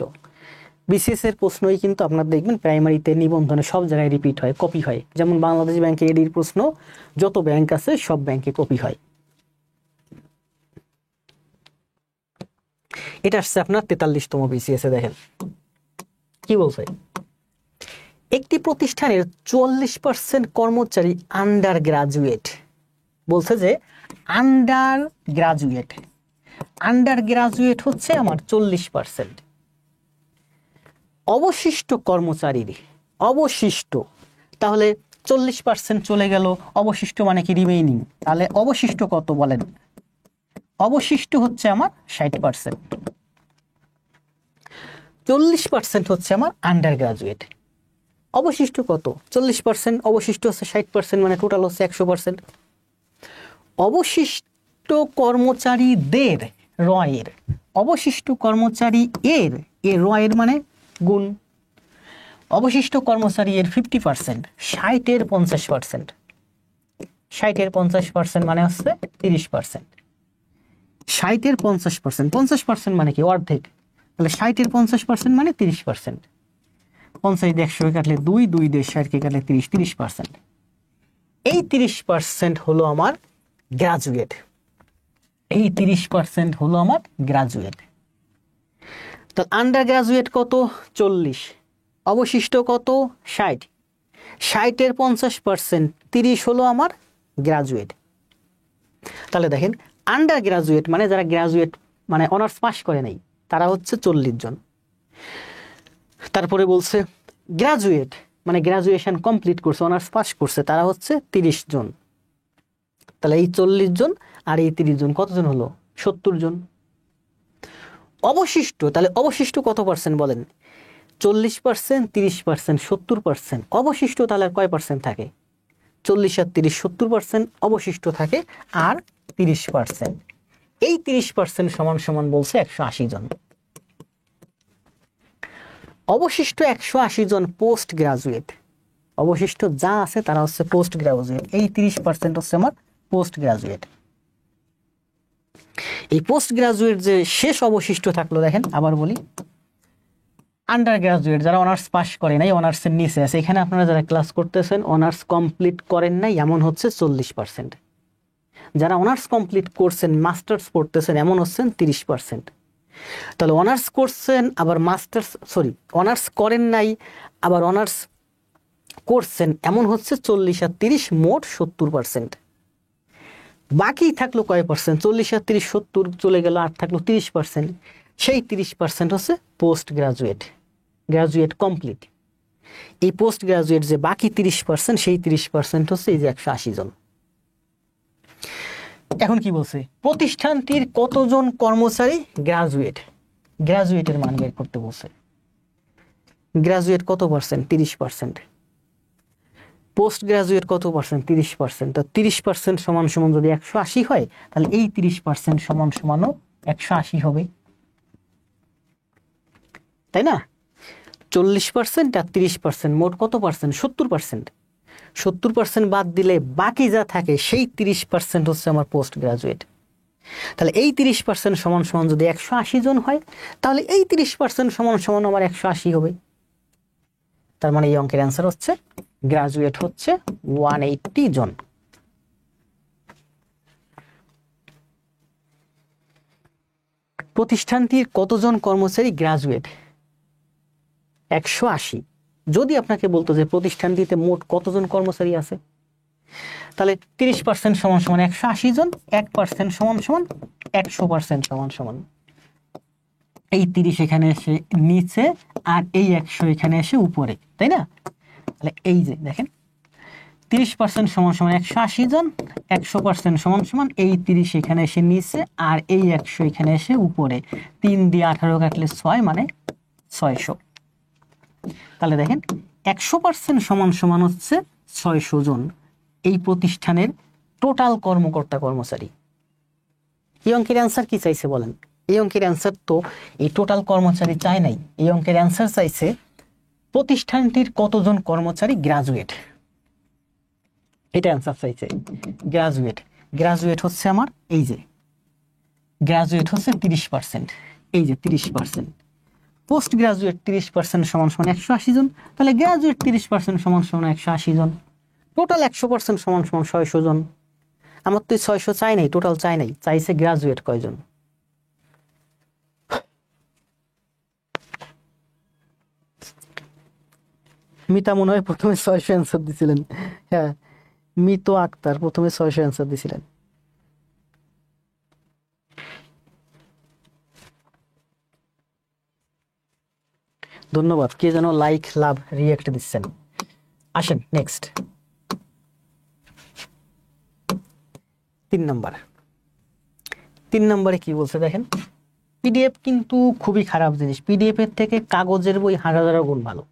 বিসিএস এর প্রশ্নই কিন্তু আপনার দেখবেন প্রাইমারিতে নিবন্ধনে সব জায়গায় রিপিট হয়, কপি হয়। যেমন বাংলাদেশ ব্যাংকে এডির প্রশ্ন যত ব্যাংক আছে সব ব্যাংকে কপি হয়। এটা আসছে আপনার 43তম বিসিএস এ। দেখেন কি বলছে, একটি প্রতিষ্ঠানের 44% কর্মচারী আন্ডার গ্রাজুয়েট। বলছে যে আন্ডার গ্রাজুয়েট হচ্ছে আমার 40%। অবশিষ্ট কর্মচারীর, অবশিষ্ট, তাহলে 40% চলে গেল, অবশিষ্ট মানে কি রিমেইনিং। তাহলে অবশিষ্ট কত বলেন? অবশিষ্ট হচ্ছে আমার 60%। 40% হচ্ছে আমার আন্ডার গ্রাজুয়েট। অবশিষ্ট কত? 40%, অবশিষ্ট হচ্ছে 60%, মানে টোটাল হচ্ছে 100%। অবশিষ্ট কর্মচারীদের রয়ের, অবশিষ্ট কর্মচারী এর, এ রয়ের মানে গুণ। অবশিষ্ট কর্মচারী এর 50%, 60-এর 50%, 60-এর 50% মানে হচ্ছে 30%। 60-এর 50%, 50% মানে কি অর্ধেক, তাহলে 60-এর 50% মানে 30%। 50 দিয়ে 100 কাটলে 2, 2 দিয়ে 60 কাটলে 30, 30%। এই 30% হলো আমার গ্রাজুয়েট। এই 30% হলো আমার গ্রাজুয়েট। তো আন্ডার গ্রাজুয়েট কত? 40। অবশিষ্ট কত? 60। 60-এর 50%, 30 হলো আমার গ্রাজুয়েট। তাহলে দেখেন আন্ডার গ্রাজুয়েট মানে যারা গ্রাজুয়েট মানে অনার্স পাস করে নাই, তারা হচ্ছে 40 জন। তারপরে বলছে গ্রাজুয়েট মানে গ্রাজুয়েশন কমপ্লিট করছে, অনার্স পাস করছে, তারা হচ্ছে 30 জন। তাহলে এই 40 জন আর এই 30 জন কতজন হলো? 70 জন। অবশিষ্ট, তাহলে অবশিষ্ট কত পার্সেন্ট বলেন? 40%, 30%, 70%। অবশিষ্ট তাহলে আর কয় পার্সেন্ট থাকে? 40 আর 30, 70% অবশিষ্ট থাকে, আর 30%। এই 30% সমান সমান বলছে 180 জন। অবশিষ্ট 180 জন পোস্ট গ্রাজুয়েট, অবশিষ্ট যা আছে তারা হচ্ছে পোস্ট গ্রাজুয়েট। এই 30% হচ্ছে আমার পোস্ট গ্রাজুয়েট। এই পোস্ট গ্রাজুয়েট যে শেষ অবশিষ্ট থাকলো, দেখেন আবার বলি, আন্ডার গ্রাজুয়েট যারা অনার্স পাস করে নাই, অনার্সের নিচে আছে, এখানে আপনারা যারা ক্লাস করতেছেন অনার্স কমপ্লিট করেন নাই, এমন হচ্ছে 40%। যারা অনার্স কমপ্লিট করছেন মাস্টার্স পড়তেছেন এমন হচ্ছেন 30%। তাহলে অনার্স করছেন আবার মাস্টার্স, অনার্স করেন নাই আবার অনার্স করছেন এমন হচ্ছে 40 আর 30, মোট 70%। বাকি থাকলো কয় পার্সেন্ট? 40 আর 30 70 চলে গেল, আর থাকলো 30%। সেই 30% হচ্ছে পোস্ট গ্রাজুয়েট, গ্রাজুয়েট কমপ্লিট। এই পোস্ট গ্রাজুয়েট যে বাকি 30%, সেই 30% হচ্ছে এই যে 180 জন। এখন কি বলছে, প্রতিষ্ঠানটির কতজন কর্মচারী গ্রাজুয়েট, গ্রাজুয়েটের মান বের করতে বলছে। গ্রাজুয়েট কত পার্সেন্ট? 30%। পোস্ট গ্রাজুয়েট কত পার্সেন্ট? 30%। তো 30% সমান সমান যদি 180 হয়, তাহলে এই 30% সমান সমানও 180 হবে, তাই না? 40% আর 30%, মোট কত পার্সেন্ট? 70%। 70% বাদ দিলে বাকি যা থাকে সেই 30% হচ্ছে আমার পোস্ট গ্রাজুয়েট। তাহলে এই 30% সমান সমান যদি 180 জন হয়, তাহলে এই 30% সমান সমান আমার 180 হবে। তার মানে এই অঙ্কের অ্যান্সার হচ্ছে গ্রাজুয়েট হচ্ছে 180 জন। প্রতিষ্ঠানটির কতজন কর্মচারী গ্রাজুয়েট? 180। যদি আপনাকে বলতো যে প্রতিষ্ঠানটিতে মোট কতজন কর্মচারী আছে, তাহলে 30% সমান সমান 180 জন, 1% সমান সমান 100% সমান সমান এই 30 এখানে এসে নিচে আর এই 100 এখানে এসে উপরে, তাই না? তাহলে এই যে দেখেন 30% সমান সমান 180 জন, 100% সমান সমান এই 30 এখানে এসে নিচে আর এই 100 এখানে এসে উপরে। 3 দিয়ে 18 কাটলে 6, মানে 600। তাহলে দেখেন 100% সমান সমান হচ্ছে 600 জন এই প্রতিষ্ঠানের টোটাল কর্মকর্তা কর্মচারী। এই অঙ্কের অ্যান্সার কি চাইছে বলেন? এই অঙ্কের অ্যান্সার তো এই টোটাল কর্মচারী চাই নাই, এই অঙ্কের অ্যান্সার চাইছে প্রতিষ্ঠানটির কতজন কর্মচারী গ্রাজুয়েট, এটা অ্যান্সার চাইছে। গ্রাজুয়েট, গ্রাজুয়েট হচ্ছে আমার এই যে গ্রাজুয়েট হচ্ছে 30%, এই যে 30%। পোস্ট গ্রাজুয়েট 30% সমান সমান 180 জন, তাহলে গ্রাজুয়েট 30% সমান সমান 180 জন। টোটাল 100% সমান সমান 600 জন। আমার তো 600 চাই নাই, টোটাল চাই নাই, চাইছে গ্রাজুয়েট কয়জন। মিতা মনে হয় প্রথমে 600 অ্যান্সার দিছিলেন। হ্যাঁ, মিতো আক্তার প্রথমে 600 অ্যান্সার দিছিলেন। ধন্যবাদ, কে যেন লাইক লাভ রিয়েক্ট দিচ্ছেন। আসেন নেক্সট 3 নাম্বার। 3 নম্বরে কি বলছে দেখেন, পিডিএফ কিন্তু খুবই খারাপ জিনিস, পিডিএফ এর থেকে কাগজের বই হাজারো গুণ ভালো।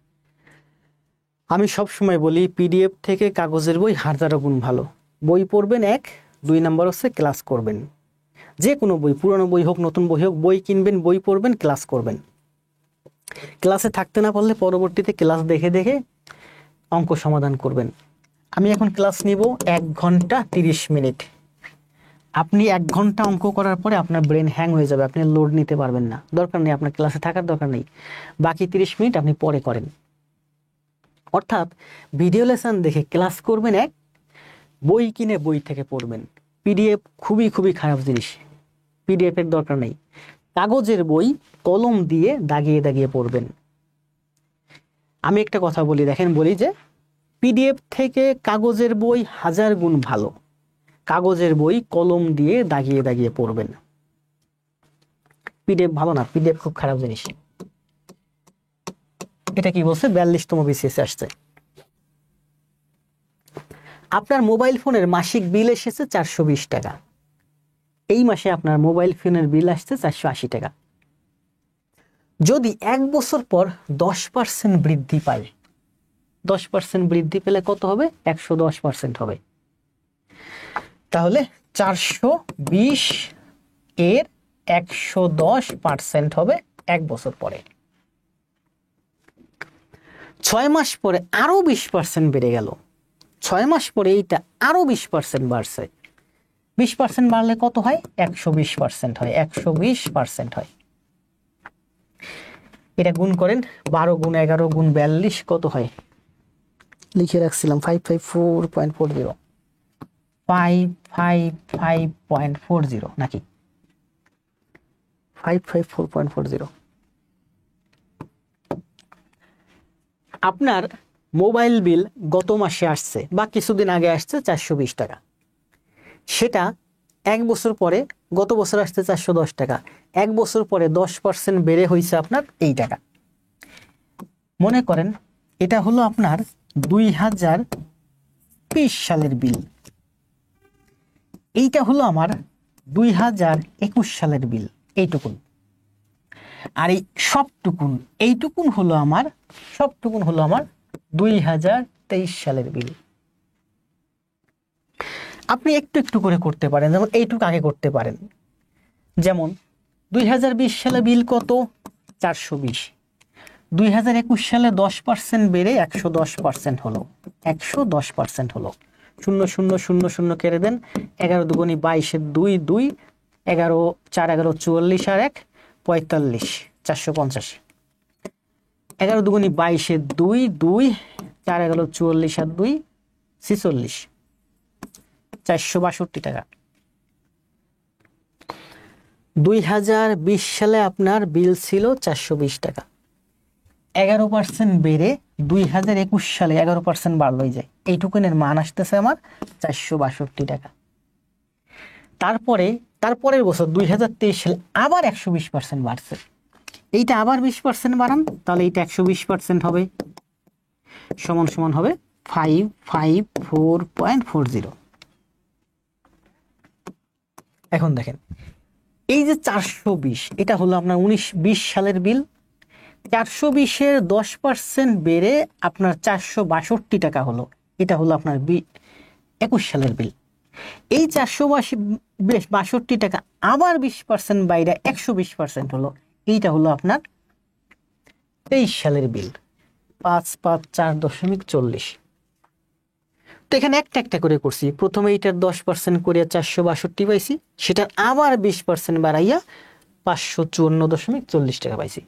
আমি সব সময় বলি পিডিএফ থেকে কাগজের বই হাজারো গুণ ভালো। বই পড়বেন 1, 2 নাম্বার হচ্ছে ক্লাস করবেন। যে কোনো বই, পুরনো বই হোক নতুন বই হোক, বই কিনবেন, বই পড়বেন, ক্লাস করবেন। ক্লাসে থাকতে না পারলে পরবর্তীতে ক্লাস দেখে দেখে অঙ্ক সমাধান করবেন। আমি এখন ক্লাস নিব 1 ঘন্টা 30 মিনিট। আপনি 1 ঘন্টা অঙ্ক করার পরে আপনার ব্রেন হ্যাং হয়ে যাবে, আপনি লোড নিতে পারবেন না। দরকার নেই, আপনার ক্লাসে থাকার দরকার নেই। বাকি 30 মিনিট আপনি পরে করেন। অর্থাৎ ভিডিও লেসন দেখে ক্লাস করবেন 1, বই কিনে বই থেকে পড়বেন। পিডিএফ খুবই খুবই খারাপ জিনিস, পিডিএফ এর দরকার নেই। কাগজের বই কলম দিয়ে দাগিয়ে দাগিয়ে পড়বেন। আমি একটা কথা বলি, দেখেন বলি যে পিডিএফ থেকে কাগজের বই 1000 গুণ ভালো। কাগজের বই কলম দিয়ে দাগিয়ে দাগিয়ে পড়বেন। পিডিএফ ভালো না, পিডিএফ খুব খারাপ জিনিস। এটা কি বলছে? 42তম বিসিএস আসছে। আপনার মোবাইল ফোনের মাসিক বিল এসেছে 420 টাকা। এই মাসে আপনার মোবাইল ফোনের বিল আসছে 480 টাকা। যদি 1 বছর পর 10% বৃদ্ধি পায়, 10% বৃদ্ধি পেলে কত হবে? 110% হবে। তাহলে 420 এর 110% হবে 1 বছর পরে। 6 মাস পরে আরো 20% বেড়ে গেল, 6 মাস পরে এইটা আরো 20% বাড়ছে। 20% বাড়লে কত হয়? 120% হয়, 120% হয়। এটা গুণ করেন, 12 গুণ 11 গুণ 42 কত হয়? লিখে রাখছিলাম 554.40, 555.40 নাকি 554.40। আপনার মোবাইল বিল গত মাসে আসছে বা কিছুদিন আগে আসছে 420 টাকা, সেটা 1 বছর পরে, গত বছর আসছে 410 টাকা, 1 বছর পরে 10% বেড়ে হয়েছে আপনার এই টাকা। মনে করেন এটা হলো আপনার 2020 সালের বিল, এইটা হলো আমার 2021 সালের বিল, এইটুকুন। আর এই এইটুকুন হলো আমার 2023 সালের বিল। আপনি একটু একটু করে করতে পারেন, যেমন এইটুকু আগে করতে পারেন। যেমন 2020 সালে বিল কত? 420। 2021 সালে 10% বেড়ে 110% হলো, 110% হলো। 0 0 0 0 কেটে দেন, 11 দুগুণী 22 2 2, 11 4 11 44 আর 1 45, 450। 11 দুগুণী 22 2 2, 4 11 44 আর 2 46, 462 টাকা। 2020 সালে আপনার বিল ছিল 420 টাকা, 11% বেড়ে 2021 সালে 11% বাড়লই যায়, এইটুকুনের মান আসতেছে আমার 462 টাকা। তারপরের বছর 2023 সালে আবার 120% বাড়ছে, এইটা আবার 20% বাড়ান, তাহলে এইটা 120% হবে, সমান সমান হবে 554.40। এখন দেখেন এই যে 420, এটা হলো আপনার 19-20 সালের বিল। 420-এর 10% বেড়ে আপনার 462 টাকা হলো, এটা হলো আপনার 21 সালের বিল। এই 462 টাকা আবার 20% বাইরে 120% হলো, এইটা হলো আপনার 23 সালের বিল, 554.40। তো এখানে একটা একটা করে করছি, প্রথমে এইটার 10% করে 462 পাইছি, সেটা আবার 20% বাড়াইয়া 554.40 টাকা পাইছি।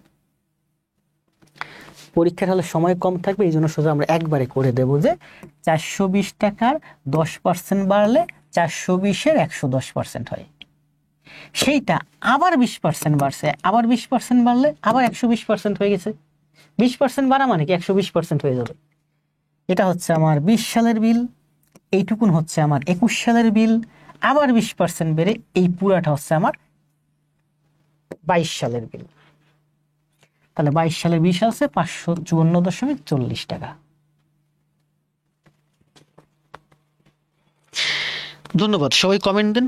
পরীক্ষার হলে সময় কম থাকবে, এই জন্য সোজা আমরা একবারে করে দেব যে 420 টাকার 10% বাড়লে 420-এর 110% হয়, সেইটা আবার 20% বাড়ছে, আবার 20% বাড়লে আবার 120% হয়ে গেছে। 20% বাড়া মানে কি 120% হয়ে যাবে। এটা হচ্ছে আমার 20 সালের বিল, এইটুকুন হচ্ছে আমার 21 সালের বিল, আবার 20% বেড়ে এই পুরাটা হচ্ছে আমার 22 সালের বিল। তাহলে 22 সালের 20 আছে 554.40 টাকা। ধন্যবাদ, সবাই কমেন্ট দেন।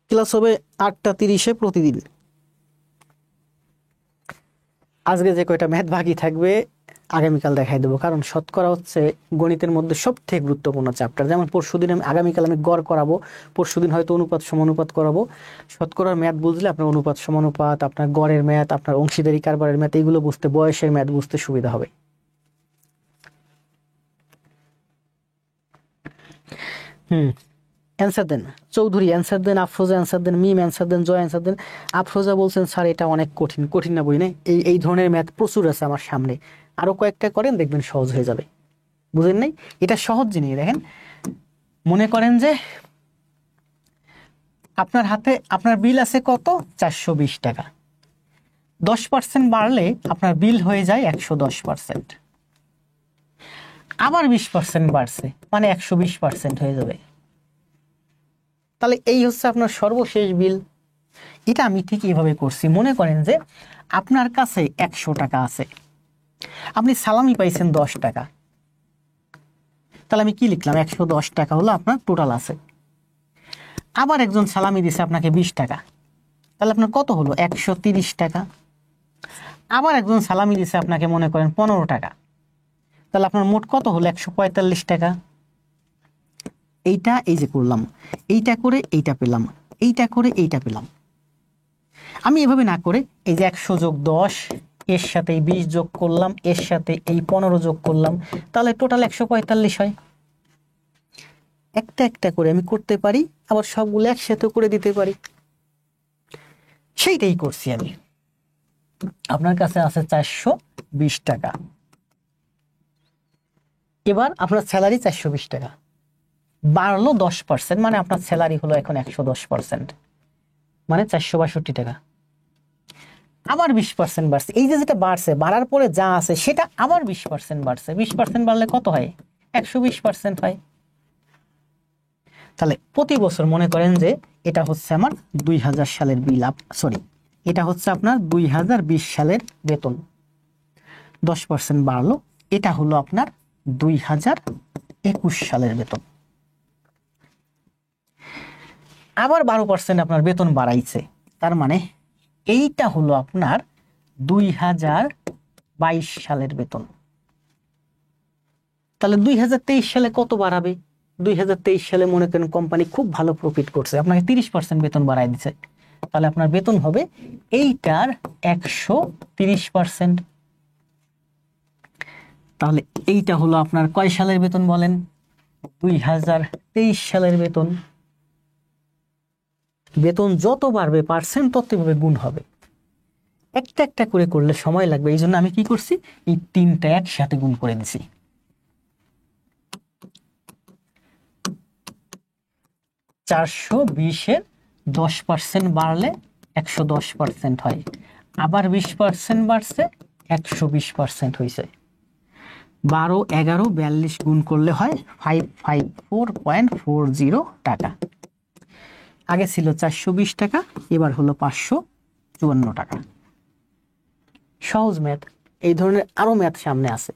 ক্লাস হবে 8:30 প্রতিদিন। আজকে যে কয়টা ম্যাথ বাকি থাকবে আগামীকাল দেখাই দেবো, কারণ শতকরা হচ্ছে গণিতের মধ্যে সবথেকে গুরুত্বপূর্ণ চ্যাপ্টার। যেমন পরশুদিন আগামীকাল আমি গড় করাবো, পরশুদিন হয়তো অনুপাত সমানুপাত করাবো। শতকরার ম্যাথ বুঝলে আপনার অনুপাত সমানুপাত, আপনার গড়ের ম্যাথ, আপনার অংশীদারি কারবারের ম্যাথ, এইগুলো বুঝতে, বয়সের ম্যাথ বুঝতে সুবিধা হবে। অ্যান্সার দেন, চৌধুরী অ্যান্সার দেন, আফরোজা অ্যান্সার দেন, মিম অ্যান্সার দেন, জয় অ্যান্সার দেন। আফরোজা বলছেন স্যার এটা অনেক কঠিন। কঠিন না বই না, এই ধরনের ম্যাথ প্রচুর আছে আমার সামনে, আরো কয়েকটা করেন দেখবেন সহজ হয়ে যাবে। বুঝেন নাই? এটা সহজ জিনিস। দেখেন, মনে করেন যে আপনার হাতে আপনার বিল আছে কত? 420 টাকা। 10% বাড়লে আপনার বিল হয়ে যায় 110%, আবার 20% বাড়ছে মানে 120% হয়ে যাবে। তাহলে এই হচ্ছে আপনার সর্বশেষ বিল। এটা আমি ঠিক এইভাবে করছি। মনে করেন যে আপনার কাছে 100 টাকা আছে, আপনি সালামি পাইছেন 10 টাকা, তাহলে আমি কি লিখলাম? 110 টাকা হলো আপনার টোটাল আছে। আবার একজন সালামি দিছে আপনাকে 20 টাকা, তাহলে আপনার কত হলো? 130 টাকা। আবার একজন সালামি দিছে আপনাকে মনে করেন 15 টাকা, তাহলে আপনার মোট কত হলো? 145 টাকা। এইটা এই যে করলাম, এইটা করে এইটা পেলাম, এইটা করে এইটা পেলাম। আমি এভাবে না করে এই যে 100+10 এর সাথে এই 20 যোগ করলাম, এর সাথে এই 15 যোগ করলাম, তাহলে টোটাল 145 হয়। একটা একটা করে আমি করতে পারি, আবার সবগুলো একসাথে করে দিতে পারি। সেইটাই করছি আমি। আপনার কাছে আছে 420 টাকা। এবার আপনার স্যালারি 420 টাকা, বাড়লো 10%, মানে আপনার স্যালারি হলো এখন 110%, মানে 462 টাকা। আবার 20% বাড়ছে। এই যে যেটা বাড়ছে, বাড়ার পরে যা আছে সেটা আবার 20% বাড়ছে। 20% বাড়লে কত হয়? 120% হয়। তাহলে প্রতি বছর মনে করেন যে এটা হচ্ছে আমার 2000 সালের বিল, সরি, এটা হচ্ছে আপনার 2020 সালের বেতন, 10% বাড়লো। এটা হলো আপনার 2021 সালের বেতন। আবার 12% আপনার বেতন বাড়াইছে, তার মানে এইটা হলো আপনার 2022 সালের বেতন। তাহলে 2023 সালে কত বাড়াবে? 2023 সালে মনে করেন কোম্পানি খুব ভালো প্রফিট করছে, আপনাকে 30% বেতন বাড়াই দিচ্ছে, তাহলে আপনার বেতন হবে এইটার 130%। তাহলে এইটা হলো আপনার কয় সালের বেতন বলেন? 2023 সালের বেতন। বেতন যত বাড়বে পার্সেন্ট ততভাবে গুণ হবে। একটা একটা করে করলে সময় লাগবে, এই জন্য আমি কি করছি, এই তিনটা একসাথে গুণ করে দিছি। চারশো 20-এর 10% বাড়লে 110% হয়, আবার 20% বাড়ছে 120% হয়েছে। 12, 11, 42 গুণ করলে হয় 554.40 টাকা। আগে ছিল 420 টাকা, এবার হলো 554 টাকা। সহজ ম্যাথ। এই ধরনের আরো ম্যাথ সামনে আছে।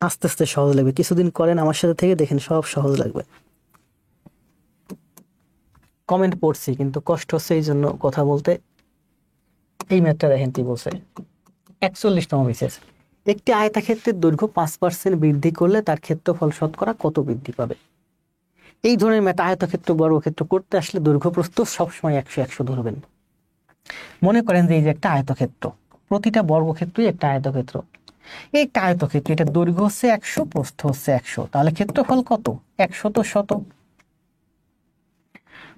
আস্তে আস্তে সহজ লাগবে, কিছুদিন করেন আমার সাথে থেকে দেখেন, সব সহজ লাগবে। কমেন্ট পড়ছি কিন্তু কষ্ট হচ্ছে এই জন্য কথা বলতে। এই ম্যাথটা দেখেন কি বলছে, 41তম বিশেষ। একটি আয়তক্ষেত্রের দৈর্ঘ্য 5% বৃদ্ধি করলে তার ক্ষেত্রফল শতকরা কত বৃদ্ধি পাবে? এই ধরনের ম্যাথ আয়তক্ষেত্র বর্গক্ষেত্র করতে আসলে দৈর্ঘ্য প্রস্থ সবসময় 100 ধরবেন। মনে করেন যে এই যে একটা আয়তক্ষেত্র, প্রতিটা বর্গক্ষেত্রই একটা আয়তক্ষেত্র। এই একটা আয়তক্ষেত্র, এটা দৈর্ঘ্য হচ্ছে 100, প্রস্থ হচ্ছে 100, তাহলে ক্ষেত্রফল কত? 100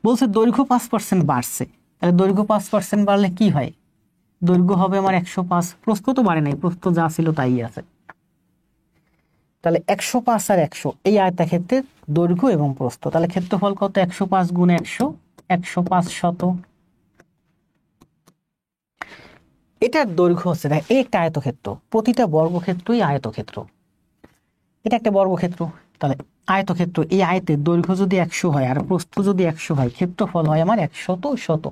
বলছে দৈর্ঘ্য 5% বাড়ছে, তাহলে দৈর্ঘ্য 5% বাড়লে কি হয়? দৈর্ঘ্য হবে আমার 105, প্রস্থ তো বাড়ে নাই, প্রস্থ যা ছিল তাই আছে। তাহলে 105 আর 100 এই আয়তক্ষেত্রের দৈর্ঘ্য এবং প্রস্থ, তাহলে ক্ষেত্রফল কত? 105 গুণ 100, 105 এটার দৈর্ঘ্য হচ্ছে, দেখ এই একটা আয়তক্ষেত্র, প্রতিটা বর্গক্ষেত্রই আয়তক্ষেত্র, এটা একটা বর্গক্ষেত্র। তাহলে আয়তক্ষেত্র, এই আয়তের দৈর্ঘ্য যদি 100 হয় আর প্রস্থ যদি 100 হয়, ক্ষেত্রফল হয় আমার 100।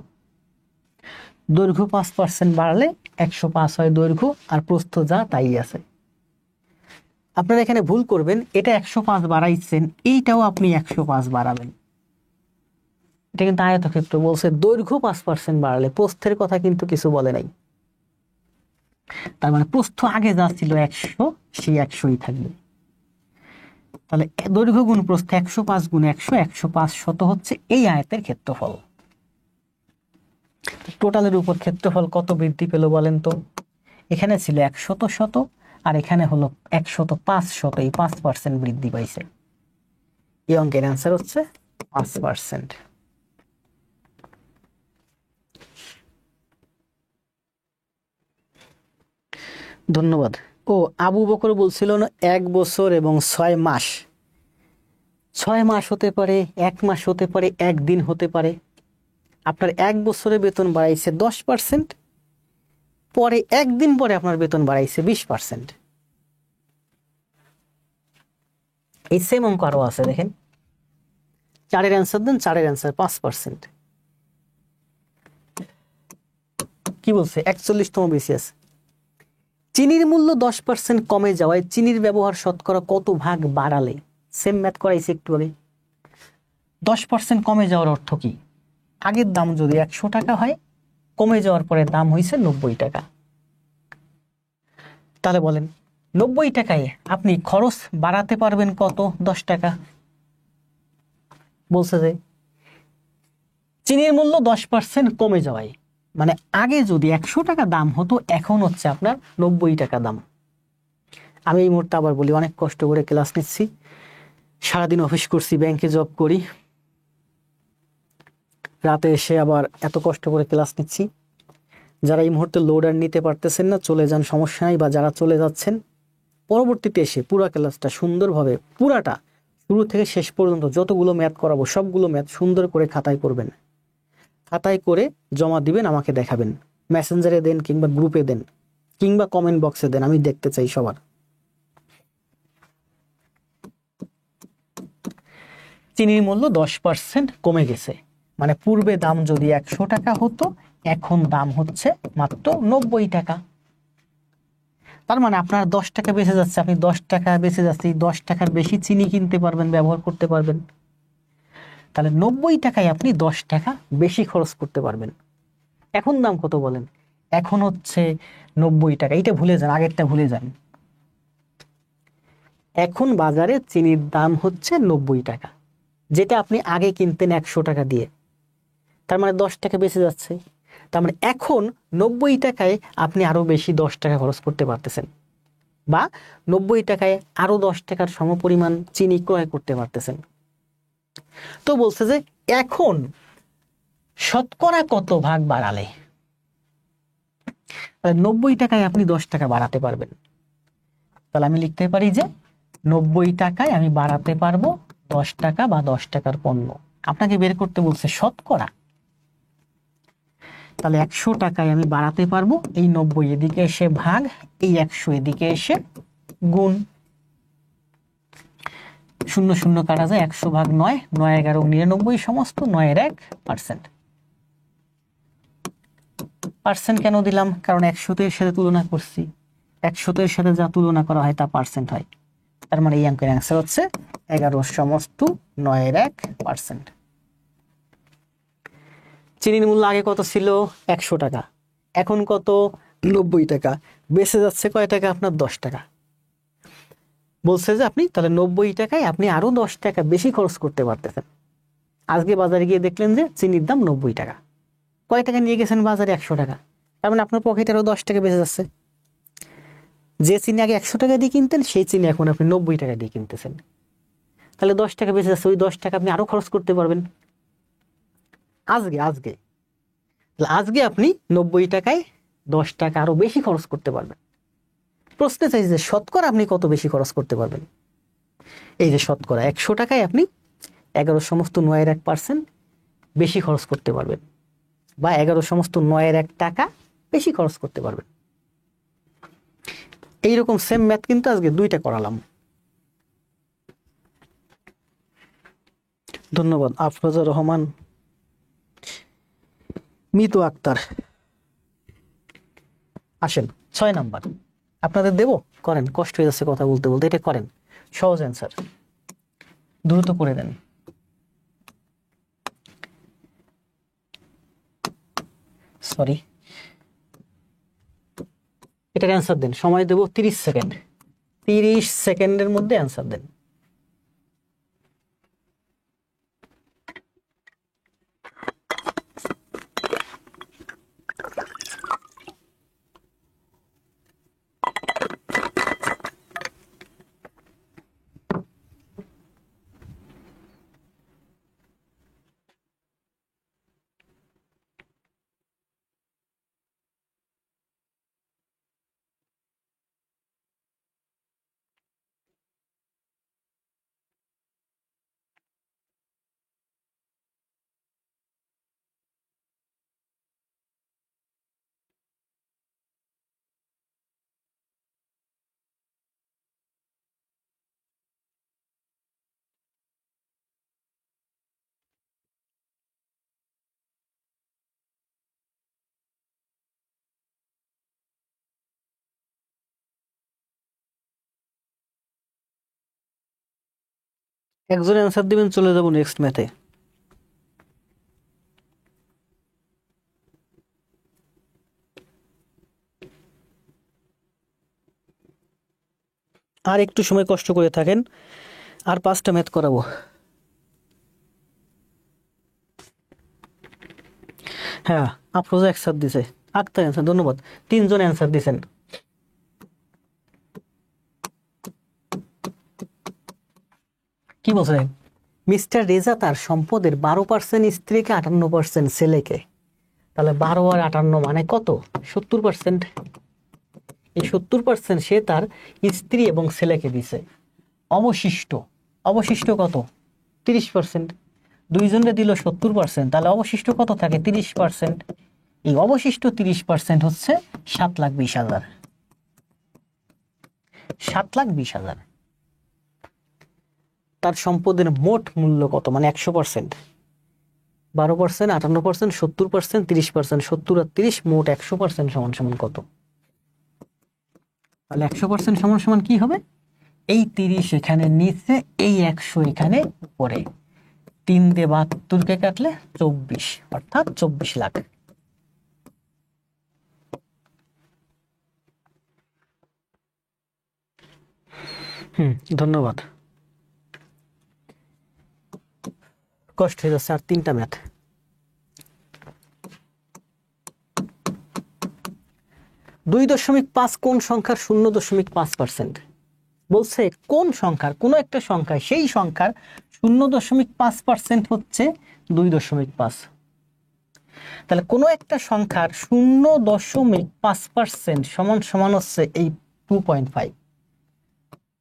দৈর্ঘ্য 5% বাড়লে 105 হয় দৈর্ঘ্য, আর প্রস্থ যা তাই আছে। আপনারা এখানে ভুল করবেন, এটা 105 বাড়াইছেন, এইটাও আপনি 105 বাড়াবেন। এটা কিন্তু আয়তক্ষেত্র, বলছে দৈর্ঘ্য 5% বাড়লে, প্রস্থের কথা কিন্তু কিছু বলে নাই। তার মানে প্রস্থ আগে যা ছিল 100, সেই 100ই থাকবে। তাহলে দৈর্ঘ্য গুণ প্রস্থ 105 গুণ 100, 105 হচ্ছে এই আয়তের ক্ষেত্রফল। টোটালের উপর ক্ষেত্রফল কত বৃদ্ধি পেল বলেন তো? এখানে ছিল 100 আর এখানে হলো 105, এই 5% বৃদ্ধি পাইছে। এই অঙ্কের অ্যান্সার হচ্ছে 5%। ধন্যবাদ। ও আবু বকর বলছিল না 1 বছর এবং 6 মাস। 6 মাস হতে পারে, 1 মাস হতে পারে, 1 দিন হতে পারে। আপনার 1 বছরে বেতন বাড়াইছে 10%, পরে 1 দিন পরে আপনার বেতন বাড়াইছে 20%। এই সেম অঙ্ক আরো আছে, দেখেন 4-এর অ্যান্সার দেন, 4-এর অ্যান্সার 5%। কি বলছে? 41তম বিসিএস। চিনির মূল্য 10% কমে যাওয়ায় চিনির ব্যবহার শতকরা কত ভাগ বাড়ালে? সেম ম্যাথ করাইছে একটু আগে। 10% কমে যাওয়ার অর্থ কি? আগের দাম যদি 100 টাকা হয়, কমে যাওয়ার পরে দাম হয়েছে 90 টাকা। তাহলে বলেন 90 টাকায় আপনি খরচ বাড়াতে পারবেন কত? 10 টাকা। বলছে যে চিনির মূল্য 10% কমে যাওয়ায়, মানে আগে যদি 100 টাকা দাম হতো এখন হচ্ছে আপনার 90 টাকা দাম। আমি এই মুহূর্তে আবার বলি, অনেক কষ্ট করে ক্লাস নিচ্ছি, সারাদিন অফিস করছি, ব্যাংকে জব করি, রাতে এসে আবার এত কষ্ট করে ক্লাস নিচ্ছি। যারা এই মুহূর্তে লোড আর নিতে পারতেছেন না চলে যান, সমস্যা নাই। বা যারা চলে যাচ্ছেন পরবর্তীতে এসে পুরো ক্লাসটা সুন্দরভাবে, পুরাটা শুরু থেকে শেষ পর্যন্ত যতগুলো ম্যাথ করাবো সবগুলো ম্যাথ সুন্দর করে খাতায় করবেন, খাতায় করে জমা দিবেন, আমাকে দেখাবেন। মেসেঞ্জারে দেন কিংবা গ্রুপে দেন কিংবা কমেন্ট বক্সে দেন, আমি দেখতে চাই সবার। চিনির মূল্য 10% কমে গেছে, মানে পূর্বে দাম যদি 100 টাকা হতো এখন দাম হচ্ছে মাত্র 90 টাকা। তার মানে আপনার 10 টাকা বেঁচে যাচ্ছে, আপনি 10 টাকা বেঁচে যাচ্ছে, 10 টাকার বেশি চিনি কিনতে পারবেন, ব্যবহার করতে পারবেন। তাহলে 90 টাকায় আপনি 10 টাকা বেশি খরচ করতে পারবেন। এখন দাম কত বলেন? এখন হচ্ছে 90 টাকা। এইটা ভুলে যান, আগেরটা ভুলে যান। এখন বাজারে চিনির দাম হচ্ছে 90 টাকা, যেটা আপনি আগে কিনতেন 100 টাকা দিয়ে। তার মানে 10 টাকা বেঁচে যাচ্ছে। তার মানে এখন 90 টাকায় আপনি আরো বেশি 10 টাকা খরচ করতে পারতেছেন, বা 90 টাকায় আরো 10 টাকার সমপরিমাণ চিনি ক্রয় করতে পারতেছেন। তো বলছে যে এখন শতকরা কত ভাগ বাড়ালে, 90 টাকায় আপনি 10 টাকা বাড়াতে পারবেন। তাহলে আমি লিখতে পারি যে 90 টাকায় আমি বাড়াতে পারবো 10 টাকা বা 10 টাকার পণ্য। আপনাকে বের করতে বলছে শতকরা। তাহলে 100 টাকায় আমি বাড়াতে পারবো, এই 90 এদিকে এসে ভাগ, এই 100 এদিকে এসে গুণ। 0 0 কাটা যায়, 100 ভাগ 9, 9 11 99, সমস্ত 9 এর 1%। পার্সেন্ট কেন দিলাম? কারণ 100 এর সাথে তুলনা করছি, 100 এর সাথে যা তুলনা করা হয় তা পার্সেন্ট হয়। তার মানে এই অঙ্কের অ্যান্সার হচ্ছে 11 সমস্ত 9 এর 1%। চিনির মূল্য আগে কত ছিল? 100 টাকা। এখন কত? 90 টাকা। বেঁচে যাচ্ছে কয় টাকা? আপনার 10 টাকা। বলছে যে আপনি তাহলে 90 টাকায় আপনি আরো 10 টাকা বেশি খরচ করতে পারতেছেন। আজকে বাজারে গিয়ে দেখলেন যে চিনির দাম 90 টাকা। কয় টাকা নিয়ে গেছেন বাজারে? 100 টাকা। তার মানে আপনার পকেটে আরো 10 টাকা বেঁচে যাচ্ছে। যে চিনি আগে 100 টাকা দিয়ে কিনতেন সেই চিনি এখন আপনি 90 টাকা দিয়ে কিনতেছেন। তাহলে 10 টাকা বেঁচে যাচ্ছে, ওই 10 টাকা আপনি আরো খরচ করতে পারবেন আজকে। আজকে আপনি 90 টাকায় 10 টাকা আরো বেশি খরচ করতে পারবেন। প্রশ্নে চাই যে শতকরা আপনি কত বেশি খরচ করতে পারবেন। এই যে শতকরা 100 টাকায় আপনি 11 সমস্ত 9 এর 1% বেশি খরচ করতে পারবেন, বা 11 সমস্ত 9 এর 1 টাকা বেশি খরচ করতে পারবেন। এইরকম সেম ম্যাথ কিন্তু আজকে 2টা করালাম। ধন্যবাদ আফরোজা রহমান, মিতু আক্তার। আসেন 6 নাম্বার আপনাদের দেব, করেন। কষ্ট হয়ে যাচ্ছে কথা বলতে বলতে, এটা করেন, সহজ অ্যান্সার, দ্রুত করে দেন। সরি, এটার অ্যান্সার দেন। সময় দেব 30 সেকেন্ড। 30 সেকেন্ডের মধ্যে অ্যান্সার দেন। একজন অ্যান্সার দিবেন, চলে যাব নেক্সট ম্যাথে। আর একটু সময় কষ্ট করে থাকেন, আর 5টা ম্যাথ করাবো। হ্যাঁ, আফরোজা অ্যান্সার দিছে, আক্তার অ্যান্সার, ধন্যবাদ। 3জন অ্যান্সার দিছেন। কি বলছেন? মিস্টার রেজা তার সম্পদের 12% স্ত্রীকে, 58% ছেলেকে। তাহলে 12 আর 58 মানে কত? 70%। এই 70% সে তার স্ত্রী এবং ছেলেকে দিছে। অবশিষ্ট কত? 30%। দুইজনে দিল 70%, তাহলে অবশিষ্ট কত থাকে? 30%। এই অবশিষ্ট 30% হচ্ছে 7,20,000। 7,20,000। তার সম্পদের মোট মূল্য কত? মানে 100%। 12%, 58%, 70%, 30%। 70 আর 30 মোট 100% সমান সমান কত? তাহলে 100% সমান সমান কি হবে? এই 30 এখানে নিচে, এই 100 এখানে উপরে। 3 দিয়ে 72কে কাটলে 24, অর্থাৎ 24 লাখ। ধন্যবাদ। কষ্ট হয়ে যাচ্ছে, আর 3টা ম্যাথ। দুই 2.5 কোন সংখ্যার 0.5%? বলছে কোন সংখ্যার, কোন একটা সংখ্যা, সেই সংখ্যার 0.5% হচ্ছে 2.5। তাহলে কোন একটা সংখ্যার 0.5% সমান সমান হচ্ছে এই 2.5।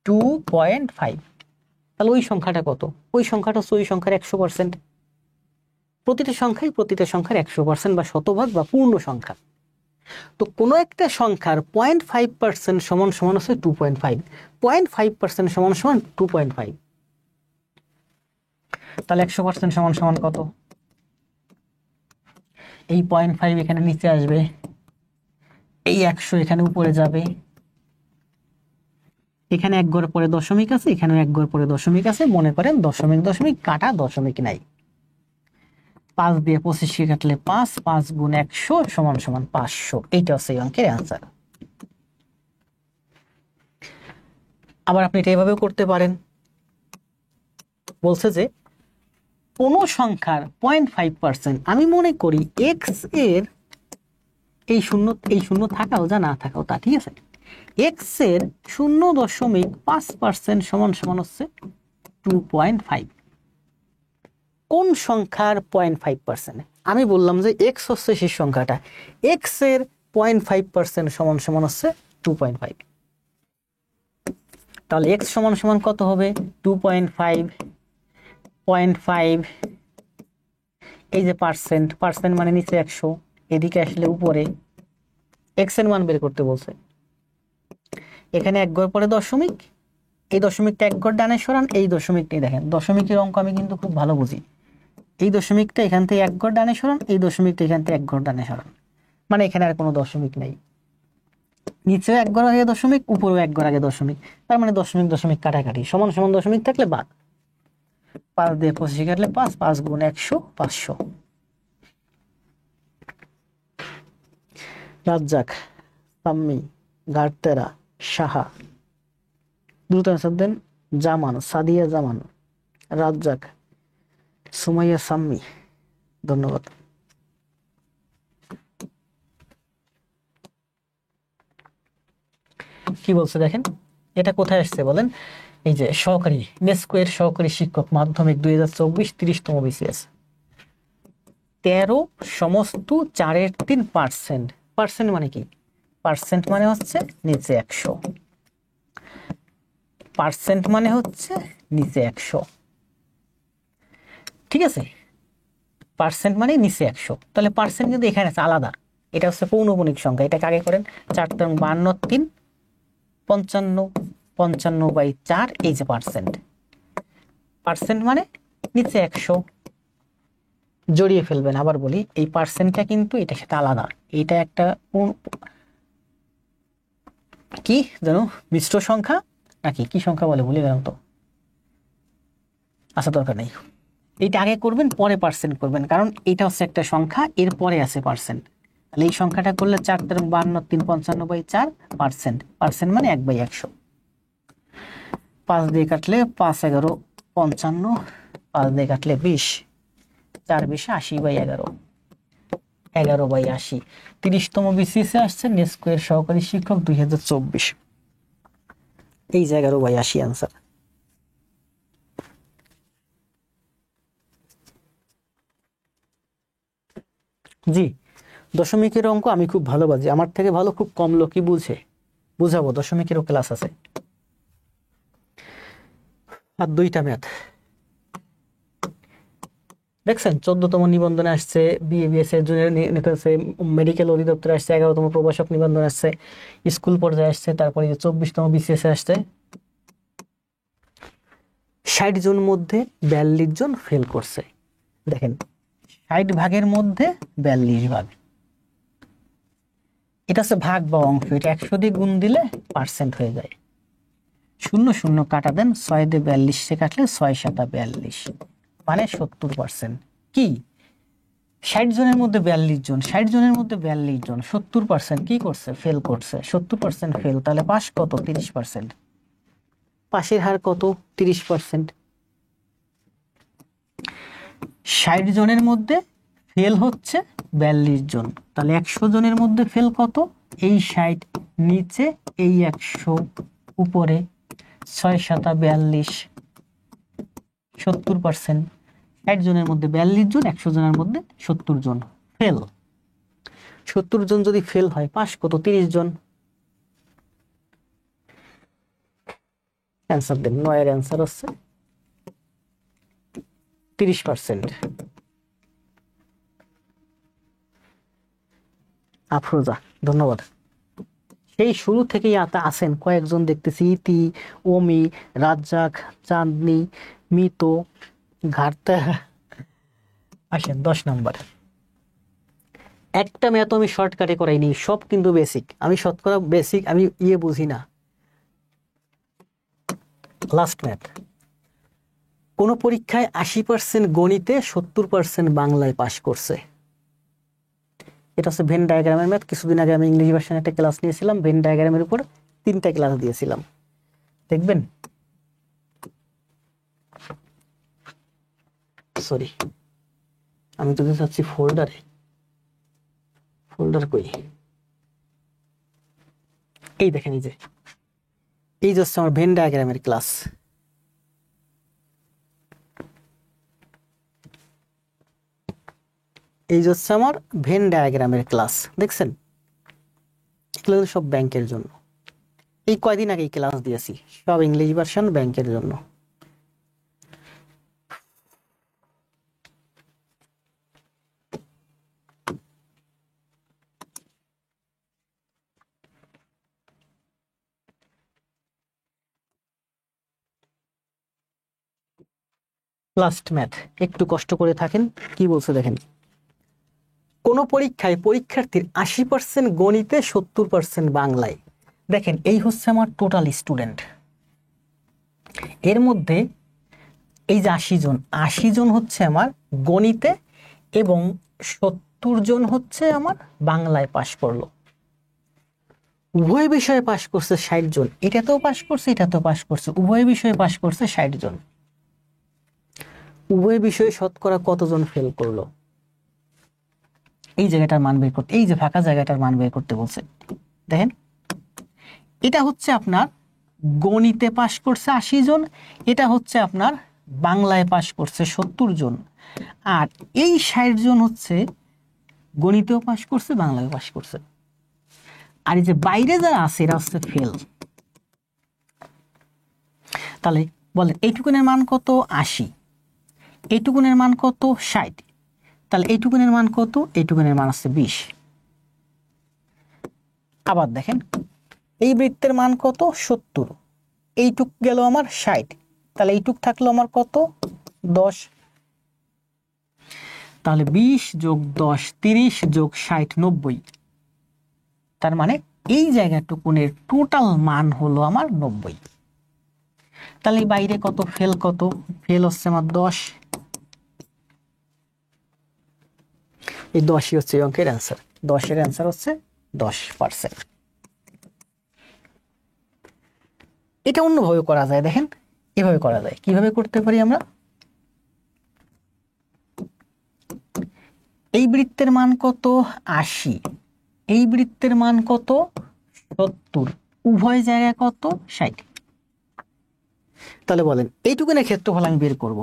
2.5। তাহলে ওই সংখ্যাটা কত? ওই সংখ্যাটা হচ্ছে ওই সংখ্যার 100%। প্রতিটা সংখ্যার 100% বা শতভাগ বা পূর্ণ সংখ্যা। তো কোনো একটা সংখ্যার 0.5% সমান সমান হচ্ছে 2.5। 0.5% সমান সমান 2.5। তাহলে 100% সমান সমান কত? এই 0.5 এখানে নিচে আসবে, এই 100 এখানে উপরে যাবে। এখানে 1 ঘর পরে দশমিক আছে, এখানে 1 ঘর পরে দশমিক আছে। মনে করেন দশমিক দশমিক কাটা, দশমিক নাই। 5 দিয়ে 25 কাটলে 5, 5 গুণ 100 সমান সমান 500। এইটা হচ্ছে এই অঙ্কের অ্যান্সার। আবার আপনি এটা এভাবেও করতে পারেন। বলছে যে কোন সংখ্যার 0.5%, আমি মনে করি এক্স এর এই শূন্য থাকাও যা না থাকাও তা, ঠিক আছে। এক্স এর 0.5% সমান সমান হচ্ছে 2.5। কোন সংখ্যার 0.5%? আমি বললাম যে এক্স হচ্ছে সেই সংখ্যাটা, এক্স এর 0.5% সমান সমান হচ্ছে 2.5। তাহলে এক্স সমান সমান কত হবে? 2.5, 0.5, এই যে পার্সেন্ট, পার্সেন্ট মানে নিচে 100, এদিকে আসলে উপরে। এক্স এর মান বের করতে বলছে। এখানে 1 ঘর পরে দশমিক, এই দশমিকটা 1 ঘর ডানে সরান। এই দশমিকটাই দেখেন, দশমিকের অঙ্ক আমি কিন্তু খুব ভালো বুঝি। এই দশমিকটা এখান থেকে 1 ঘর ডানে সরান, এই দশমিকটা এখান থেকে 1 ঘর ডানে সরান। মানে এখানে আর কোনো দশমিক নেই। নিচেও 1 ঘর আগে দশমিক, উপরেও 1 ঘর আগে দশমিক। তার মানে দশমিক দশমিক কাটাকাটি, সমান সমান দশমিক থাকলে বাদ। 5 দিয়ে 25 কাটলে 5, 5 গুণ 100, 500। রাজ্জাক, সাম্মি, গার্তেরা, সাহা। দ্রুত অ্যান্সার দেন। জামান, সাদিয়া জামান, রাজ্জাক, সুমাইয়া, সাম্মি। ধন্যবাদ। কি বলছে দেখেন, এটা কোথায় আসছে বলেন? এই যে সহকারী নেস্কোয়ের সহকারী শিক্ষক মাধ্যমিক 2024, 30তম বিসিএস। 13 সমস্ত 4/3%। পার্সেন্ট মানে কি? পার্সেন্ট মানে হচ্ছে নিচে 100। পার্সেন্ট মানে হচ্ছে নিচে 100, ঠিক আছে। পার্সেন্ট মানে নিচে 100। তাহলে পার্সেন্ট কিন্তু এখানে আছে আলাদা। এটা হচ্ছে পৌনঃপুনিক সংখ্যা। এটাকে আগে করেন 4 × 52, 3, 55, 55/4, এই যে পার্সেন্ট। পার্সেন্ট মানে নিচে 100। জড়িয়ে ফেলবেন। আবার বলি, এই পার্সেন্টটা কিন্তু এটা সেটা আলাদা। এটা একটা কি জানো, মিশ্র সংখ্যা নাকি কি সংখ্যা বলে, ভুলে গেলাম তো। আচ্ছা, দরকার নেই। এইটা আগে করবেন, পরে পার্সেন্ট করবেন, কারণ এটা হচ্ছে একটা সংখ্যা, এর পরে আছে পার্সেন্ট। তাহলে এই সংখ্যাটা করলে 4 × 52, 3, 55/4 পার্সেন্ট। পার্সেন্ট মানে 1/100। 5 দিয়ে কাটলে 5 11 55, 5 দিয়ে কাটলে 20, 4 20 80/11, 11/80। 30তম বিসিএস আসছে নেট স্কয়ার সহকারী শিক্ষক 2024, এই যে 11/80 आंसर। জি, দশমিকের অঙ্ক আমি খুব ভালো বাজি, আমার থেকে ভালো খুব কম লোকই বুঝাবো, দশমিকেরও ক্লাস আছে। আর 2টা ম্যাথ দেখছেন, 14তম নিবন্ধনে আসছে বিএবিএস এর জন্য, মেডিকেল অধিদপ্তরে আসছে, 11তম প্রভাষক নিবন্ধন আসছে, স্কুল পর্যায়ে আসছে, তারপরে 24তম বিসিএস আসছে। 60 জন মধ্যে 42 জন ফেল করছে। দেখেন 60 ভাগের মধ্যে 42 ভাগ, এটা হচ্ছে ভাগ বা অংশ, এটা 100 দিয়ে গুণ দিলে পার্সেন্ট হয়ে যায়। 0 0 কাটা দেন, 6 দিয়ে 42 সে কাটলে 6 7 42, মানে 70%। কি 60 জনের মধ্যে 42 জন, 60 জনের মধ্যে 42 জন, 70% কি করছে? ফেল করছে। 70% ফেল, তাহলে পাস কত? 30%। পাশের হার কত? 30%। 60 জনের মধ্যে ফেল হচ্ছে 42 জন, তাহলে 100 জনের মধ্যে ফেল কত? এই 60 নিচে, এই 100 উপরে, 6 7 42, 70%। 60 জনের মধ্যে 42 জন, 100 জনের মধ্যে 70 জন ফেল। 70 জন যদি ফেল হয়, পাস কত? 30 জন। অ্যান্সার দেন, 9 এর অ্যান্সার হচ্ছে 30%। আফরোজা, ধন্যবাদ। সেই শুরু থেকেই আছেন কয়েকজন দেখতেছি, ইতি, ওমি, রাজ্জাক, চাঁদনি, মিতো, ঘাটতা। আসেন 10 নাম্বার। একটা ম্যাথ আমি শর্টকাটে করাইনি, সব কিন্তু বেসিক। আমি শতকরা বেসিক আমি বুঝি না। লাস্ট ম্যাথ, কোন পরীক্ষায় 80% গণিতে, 70% বাংলায় পাশ করছে? এটা হচ্ছে ভেন ডায়াগ্রামের ম্যাথ। কিছুদিন আগে আমি ইংলিশ ভার্সনে একটা ক্লাস নিয়েছিলাম, ভেন ডায়াগ্রামের উপর 3টা ক্লাস দিয়েছিলাম, দেখবেন। সরি, আমি তো চাচ্ছি ফোল্ডার কই? এই দেখেন, এই যে হচ্ছে আমার ভেন ডায়াগ্রামের ক্লাস। এই যে হচ্ছে আমার ভেন ডায়াগ্রামের ক্লাস, দেখছেন? এগুলো সব ব্যাংকের জন্য। এই কয়দিন আগে ক্লাস দিয়েছি, সব ইংলিশ ভার্সন ব্যাংকের জন্য। লাস্ট ম্যাথ, একটু কষ্ট করে থাকেন। কি বলছে দেখেন, কোন পরীক্ষায় পরীক্ষার্থীর 80% গণিতে, 70% বাংলায়। দেখেন এই হচ্ছে আমার টোটাল স্টুডেন্ট, এর মধ্যে এই যে 80 জন হচ্ছে আমার গণিতে, এবং 70 জন হচ্ছে আমার বাংলায় পাশ করলো। উভয় বিষয়ে পাশ করছে 60 জন, এটাতেও পাশ করছে, এটাতেও পাশ করছে, উভয় বিষয়ে পাশ করছে 60 জন। উভয় বিষয়ে শতকরা কতজন ফেল করলো? এই জায়গাটার মান বের করতে, এই যে ফাঁকা জায়গাটার মান বের করতে বলছে। দেখেন এটা হচ্ছে আপনার গণিতে পাশ করছে 80 জন, এটা হচ্ছে আপনার বাংলায় পাশ করছে 70 জন, আর এই 60 জন হচ্ছে গণিতেও পাশ করছে, বাংলায় পাশ করছে। আর এই যে বাইরে যারা আছে এরা হচ্ছে ফেল। তাহলে বলেন এইটুকুনের মান কত? 80। এইটুকুনের মান কত? 60। তাহলে এইটুকুনের মান কত? এইটুকুনের মান আছে 20। আবার দেখেন এই বৃত্তের মান কত? 70। এইটুক গেল আমার 60, তাহলে এইটুক থাকলো আমার কত? 10। তাহলে 20 যোগ 10 30 যোগ 60 90। তার মানে এই জায়গাটুকুনের টোটাল মান হলো আমার 90। তাহলে বাইরে কত? ফেল কত? ফেল হচ্ছে আমার 10। এই 10ই হচ্ছে এই অঙ্কের অ্যান্সার। 10-এর অ্যান্সার হচ্ছে 10%। এটা অন্যভাবে করা যায়, দেখেন এভাবে করা যায়। কিভাবে করতে পারি আমরা? এই বৃত্তের মান কত? 80। এই বৃত্তের মান কত? 70। উভয় জায়গায় কত? 60। তাহলে বলেন এইটুকুনের ক্ষেত্রফল আমি বের করব।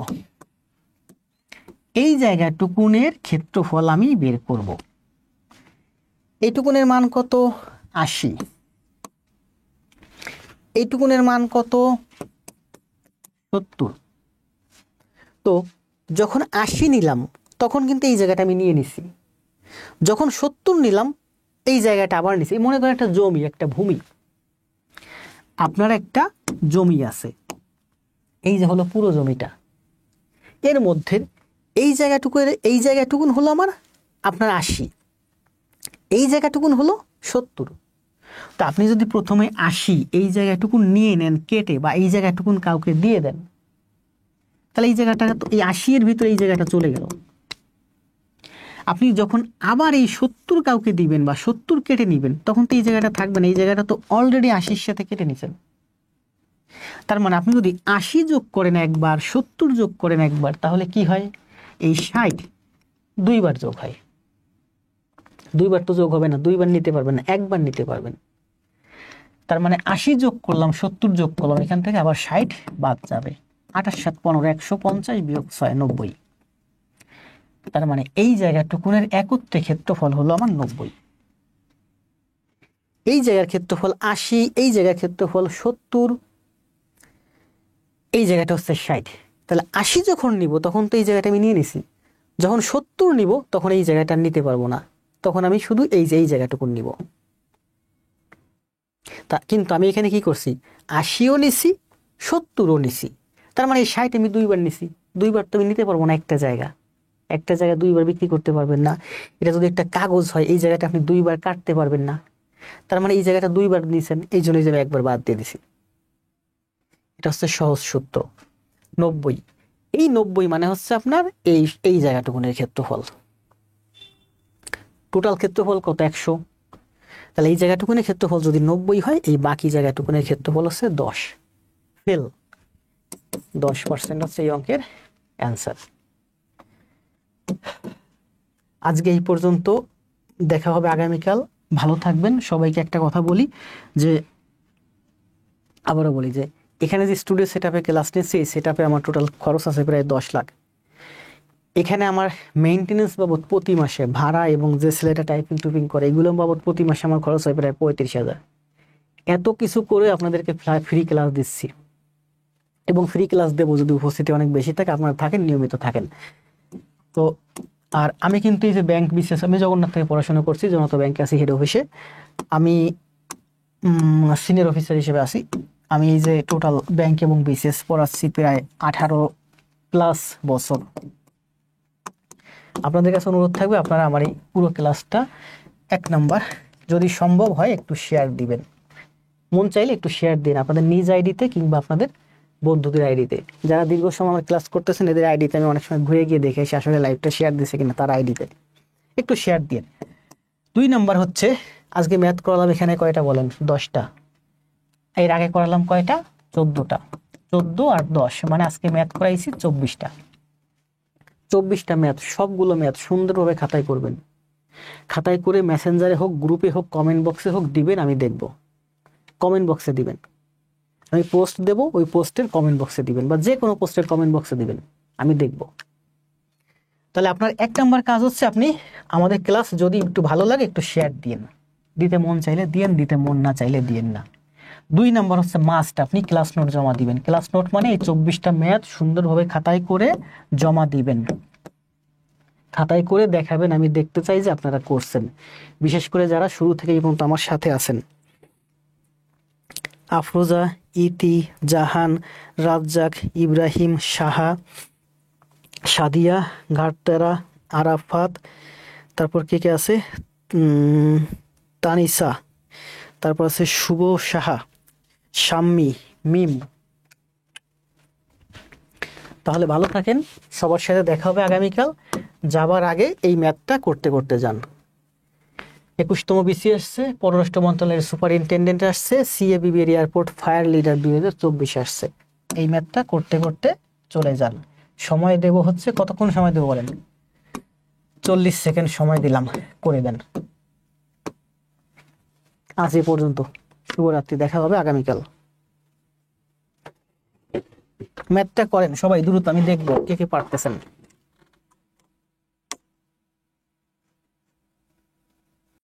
এই জায়গাটুকুনের ক্ষেত্রফল আমি বের করব। এইটুকুনের মান কত? 80। এইটুকুনের মান কত? 70। তো যখন 80 নিলাম তখন কিন্তু এই জায়গাটা আমি নিয়ে নিছি। যখন 70 নিলাম এই জায়গাটা আবার নিছি। মনে করেন একটা জমি, একটা ভূমি, আপনার একটা জমি আছে, এই যে হলো পুরো জমিটা। এর মধ্যে এই জায়গাটুকুন হলো আমার আপনার 80, এই জায়গাটুকুন হলো 70। তো আপনি যদি প্রথমে 80 এই জায়গাটুকুন নিয়ে নেন কেটে, বা এই জায়গাটুকুন কাউকে দিয়ে দেন, তাহলে এই জায়গাটা, এই 80 এর ভিতরে এই জায়গাটা চলে গেল। আপনি যখন আবার এই 70 কাউকে দিবেন বা 70 কেটে নিবেন, তখন তো এই জায়গাটা থাকবে না। এই জায়গাটা তো অলরেডি 80-র সাথে কেটে নিছেন। তার মানে আপনি যদি 80 যোগ করেন একবার, 70 যোগ করেন একবার, তাহলে কি হয়? এই 60 দুইবার যোগ হয়। দুইবার তো যোগ হবে না, দুইবার নিতে পারবেন না, একবার নিতে পারবেন। তার মানে 80 যোগ করলাম, 70 যোগ করলাম, এখান থেকে আবার 60 বাদ যাবে। 28 7 15 150 বিয়োগ 6 90। তার মানে এই জায়গাটুকুনের একত্রে ক্ষেত্রফল হলো আমার 90। এই জায়গার ক্ষেত্রফল 80, এই জায়গার ক্ষেত্রফল 70, এই জায়গাটা হচ্ছে 60। তাহলে 80 যখন নিব তখন তো এই জায়গাটা আমি নিয়ে নিছি। যখন 70 নিব তখন এই জায়গাটা নিতে পারবো না, তখন আমি শুধু এই জায়গাটুকু নিব। তা কিন্তু আমি এখানে কি করছি? 80ও নিছি, 70ও নিছি। তার মানে এই 60 আমি দুইবার নিছি। দুইবার তো আমি নিতে পারবো না। একটা জায়গা দুইবার বিক্রি করতে পারবেন না। এটা যদি একটা কাগজ হয়, এই জায়গাটা আপনি দুইবার কাটতে পারবেন না। তার মানে এই জায়গাটা দুইবার নিছেন, এই জন্য এই জায়গায় একবার বাদ দিয়ে দিছি। এটা হচ্ছে সহজ সূত্র। 90, এই 90 মানে হচ্ছে আপনার এই জায়গাটুকুনের ক্ষেত্রফল। টোটাল ক্ষেত্রফল কত? 100। তাহলে এই জায়গাটুকুনের ক্ষেত্রফল যদি 90 হয়, এই বাকি জায়গাটুকুনের ক্ষেত্রফল হচ্ছে 10। ফেল। 10% হচ্ছে এই অঙ্কের অ্যান্সার। আজকে এই পর্যন্ত, দেখা হবে আগামীকাল। ভালো থাকবেন। সবাইকে একটা কথা বলি, যে আবারও বলি যে এখানে যে স্টুডিও সেটআপে ক্লাস নিচ্ছি, এই সেটআপে আমার টোটাল খরচ আছে প্রায় 10 লাখ। এখানে আমার মেইনটেনেন্স বাবদ প্রতি মাসে ভাড়া এবং যে ছেলেটা টাইপিং টুপিং করে, এগুলো বাবদ প্রতি মাসে আমার খরচ হয় প্রায় 35,000। এত কিছু করে আপনাদেরকে ফ্রি ক্লাস দিচ্ছি, এবং ফ্রি ক্লাস দেবো যদি উপস্থিতি অনেক বেশি থাকে, আপনারা থাকেন, নিয়মিত থাকেন। তো আর আমি কিন্তু এই যে ব্যাংক বিশেষ, আমি জগন্নাথ থেকে পড়াশোনা করছি, জনতা ব্যাংকে আছি হেড অফিসে। আমি সিনিয়র অফিসার হিসেবে আছি। আমি এই যে টোটাল ব্যাংক এবং বিশেষ পড়াচ্ছি প্রায় 18+ বছর। আপনাদের কাছে অনুরোধ থাকবে, আপনারা আমার এই পুরো ক্লাসটা 1 নাম্বার যদি সম্ভব হয় একটু শেয়ার দিবেন। মন চাইলে একটু শেয়ার দিন আপনাদের নিজ আইডিতে কিংবা আপনাদের বন্ধুদের আইডিতে। যারা দীর্ঘ সময় আমার ক্লাস করতেছেন, এদের আইডিতে আমি অনেক সময় ঘুরে গিয়ে দেখে এসে আসলে লাইভটা শেয়ার দিছে কিনা তার আইডিতে, একটু শেয়ার দিন। 2 নাম্বার হচ্ছে, আজকে ম্যাথ করালাম এখানে কয়টা বলেন? 10টা। এর আগে করালাম কয়টা? 14টা। 14 আর 10 মানে আজকে ম্যাথ করাইছি 24টা। 24টা ম্যাথ, সবগুলো ম্যাথ সুন্দরভাবে খাতায় করবেন। খাতায় করে মেসেঞ্জারে হোক, গ্রুপে হোক, কমেন্ট বক্সে হোক দিবেন, আমি দেখব। কমেন্ট বক্সে দিবেন, আমি পোস্ট দেব, ওই পোস্টের কমেন্ট বক্সে দিবেন, বা যে কোনো পোস্টের কমেন্ট বক্সে দিবেন, আমি দেখব। তাহলে আপনার 1 নাম্বার কাজ হচ্ছে, আপনি আমাদের ক্লাস যদি একটু ভালো লাগে একটু শেয়ার দিন। দিতে মন চাইলে দিয়েন, দিতে মন না চাইলে দিয়েন না। 2 নাম্বার হচ্ছে মাস্ট, আপনি ক্লাস নোট জমা দিবেন। ক্লাস নোট মানে এই 24টা ম্যাথ সুন্দরভাবে খাতায় করে জমা দিবেন। খাতায় করে দেখাবেন, আমি দেখতে চাই যে আপনারা করছেন। বিশেষ করে যারা শুরু থেকে এই পর্যন্ত আমার সাথে আছেন, আফরোজা, ইতি, জাহান, রাজ্জাক, ইব্রাহিম, সাহা, সাদিয়া, ঘাটতেরা, আরাফাত, তারপর কে কে আছে, তানিসা, তারপর আছে শুভ সাহা, শাম্মী, মিম। তাহলে ভালো থাকেন, সবার সাথে দেখা হবে আগামীকাল। যাবার আগে এই ম্যাথটা করতে করতে যান। 21তম বিসি আসছে, পররাষ্ট্র মন্ত্রণালয়ের সুপারিনটেন্ডেন্ট আসছে, সিএবিবি এয়ারপোর্ট ফায়ার লিডার 2024 আসছে। এই ম্যাথটা করতে করতে চলে যান। সময় দেব হচ্ছে, কতক্ষণ সময় দেবো বলেন? 40 সেকেন্ড সময় দিলাম, করে দেন। আজ এই পর্যন্ত, শুভরাত্রি, দেখা হবে আগামীকাল। ম্যাথটা করেন সবাই দ্রুত, আমি দেখবো কে কে পারতেছেন।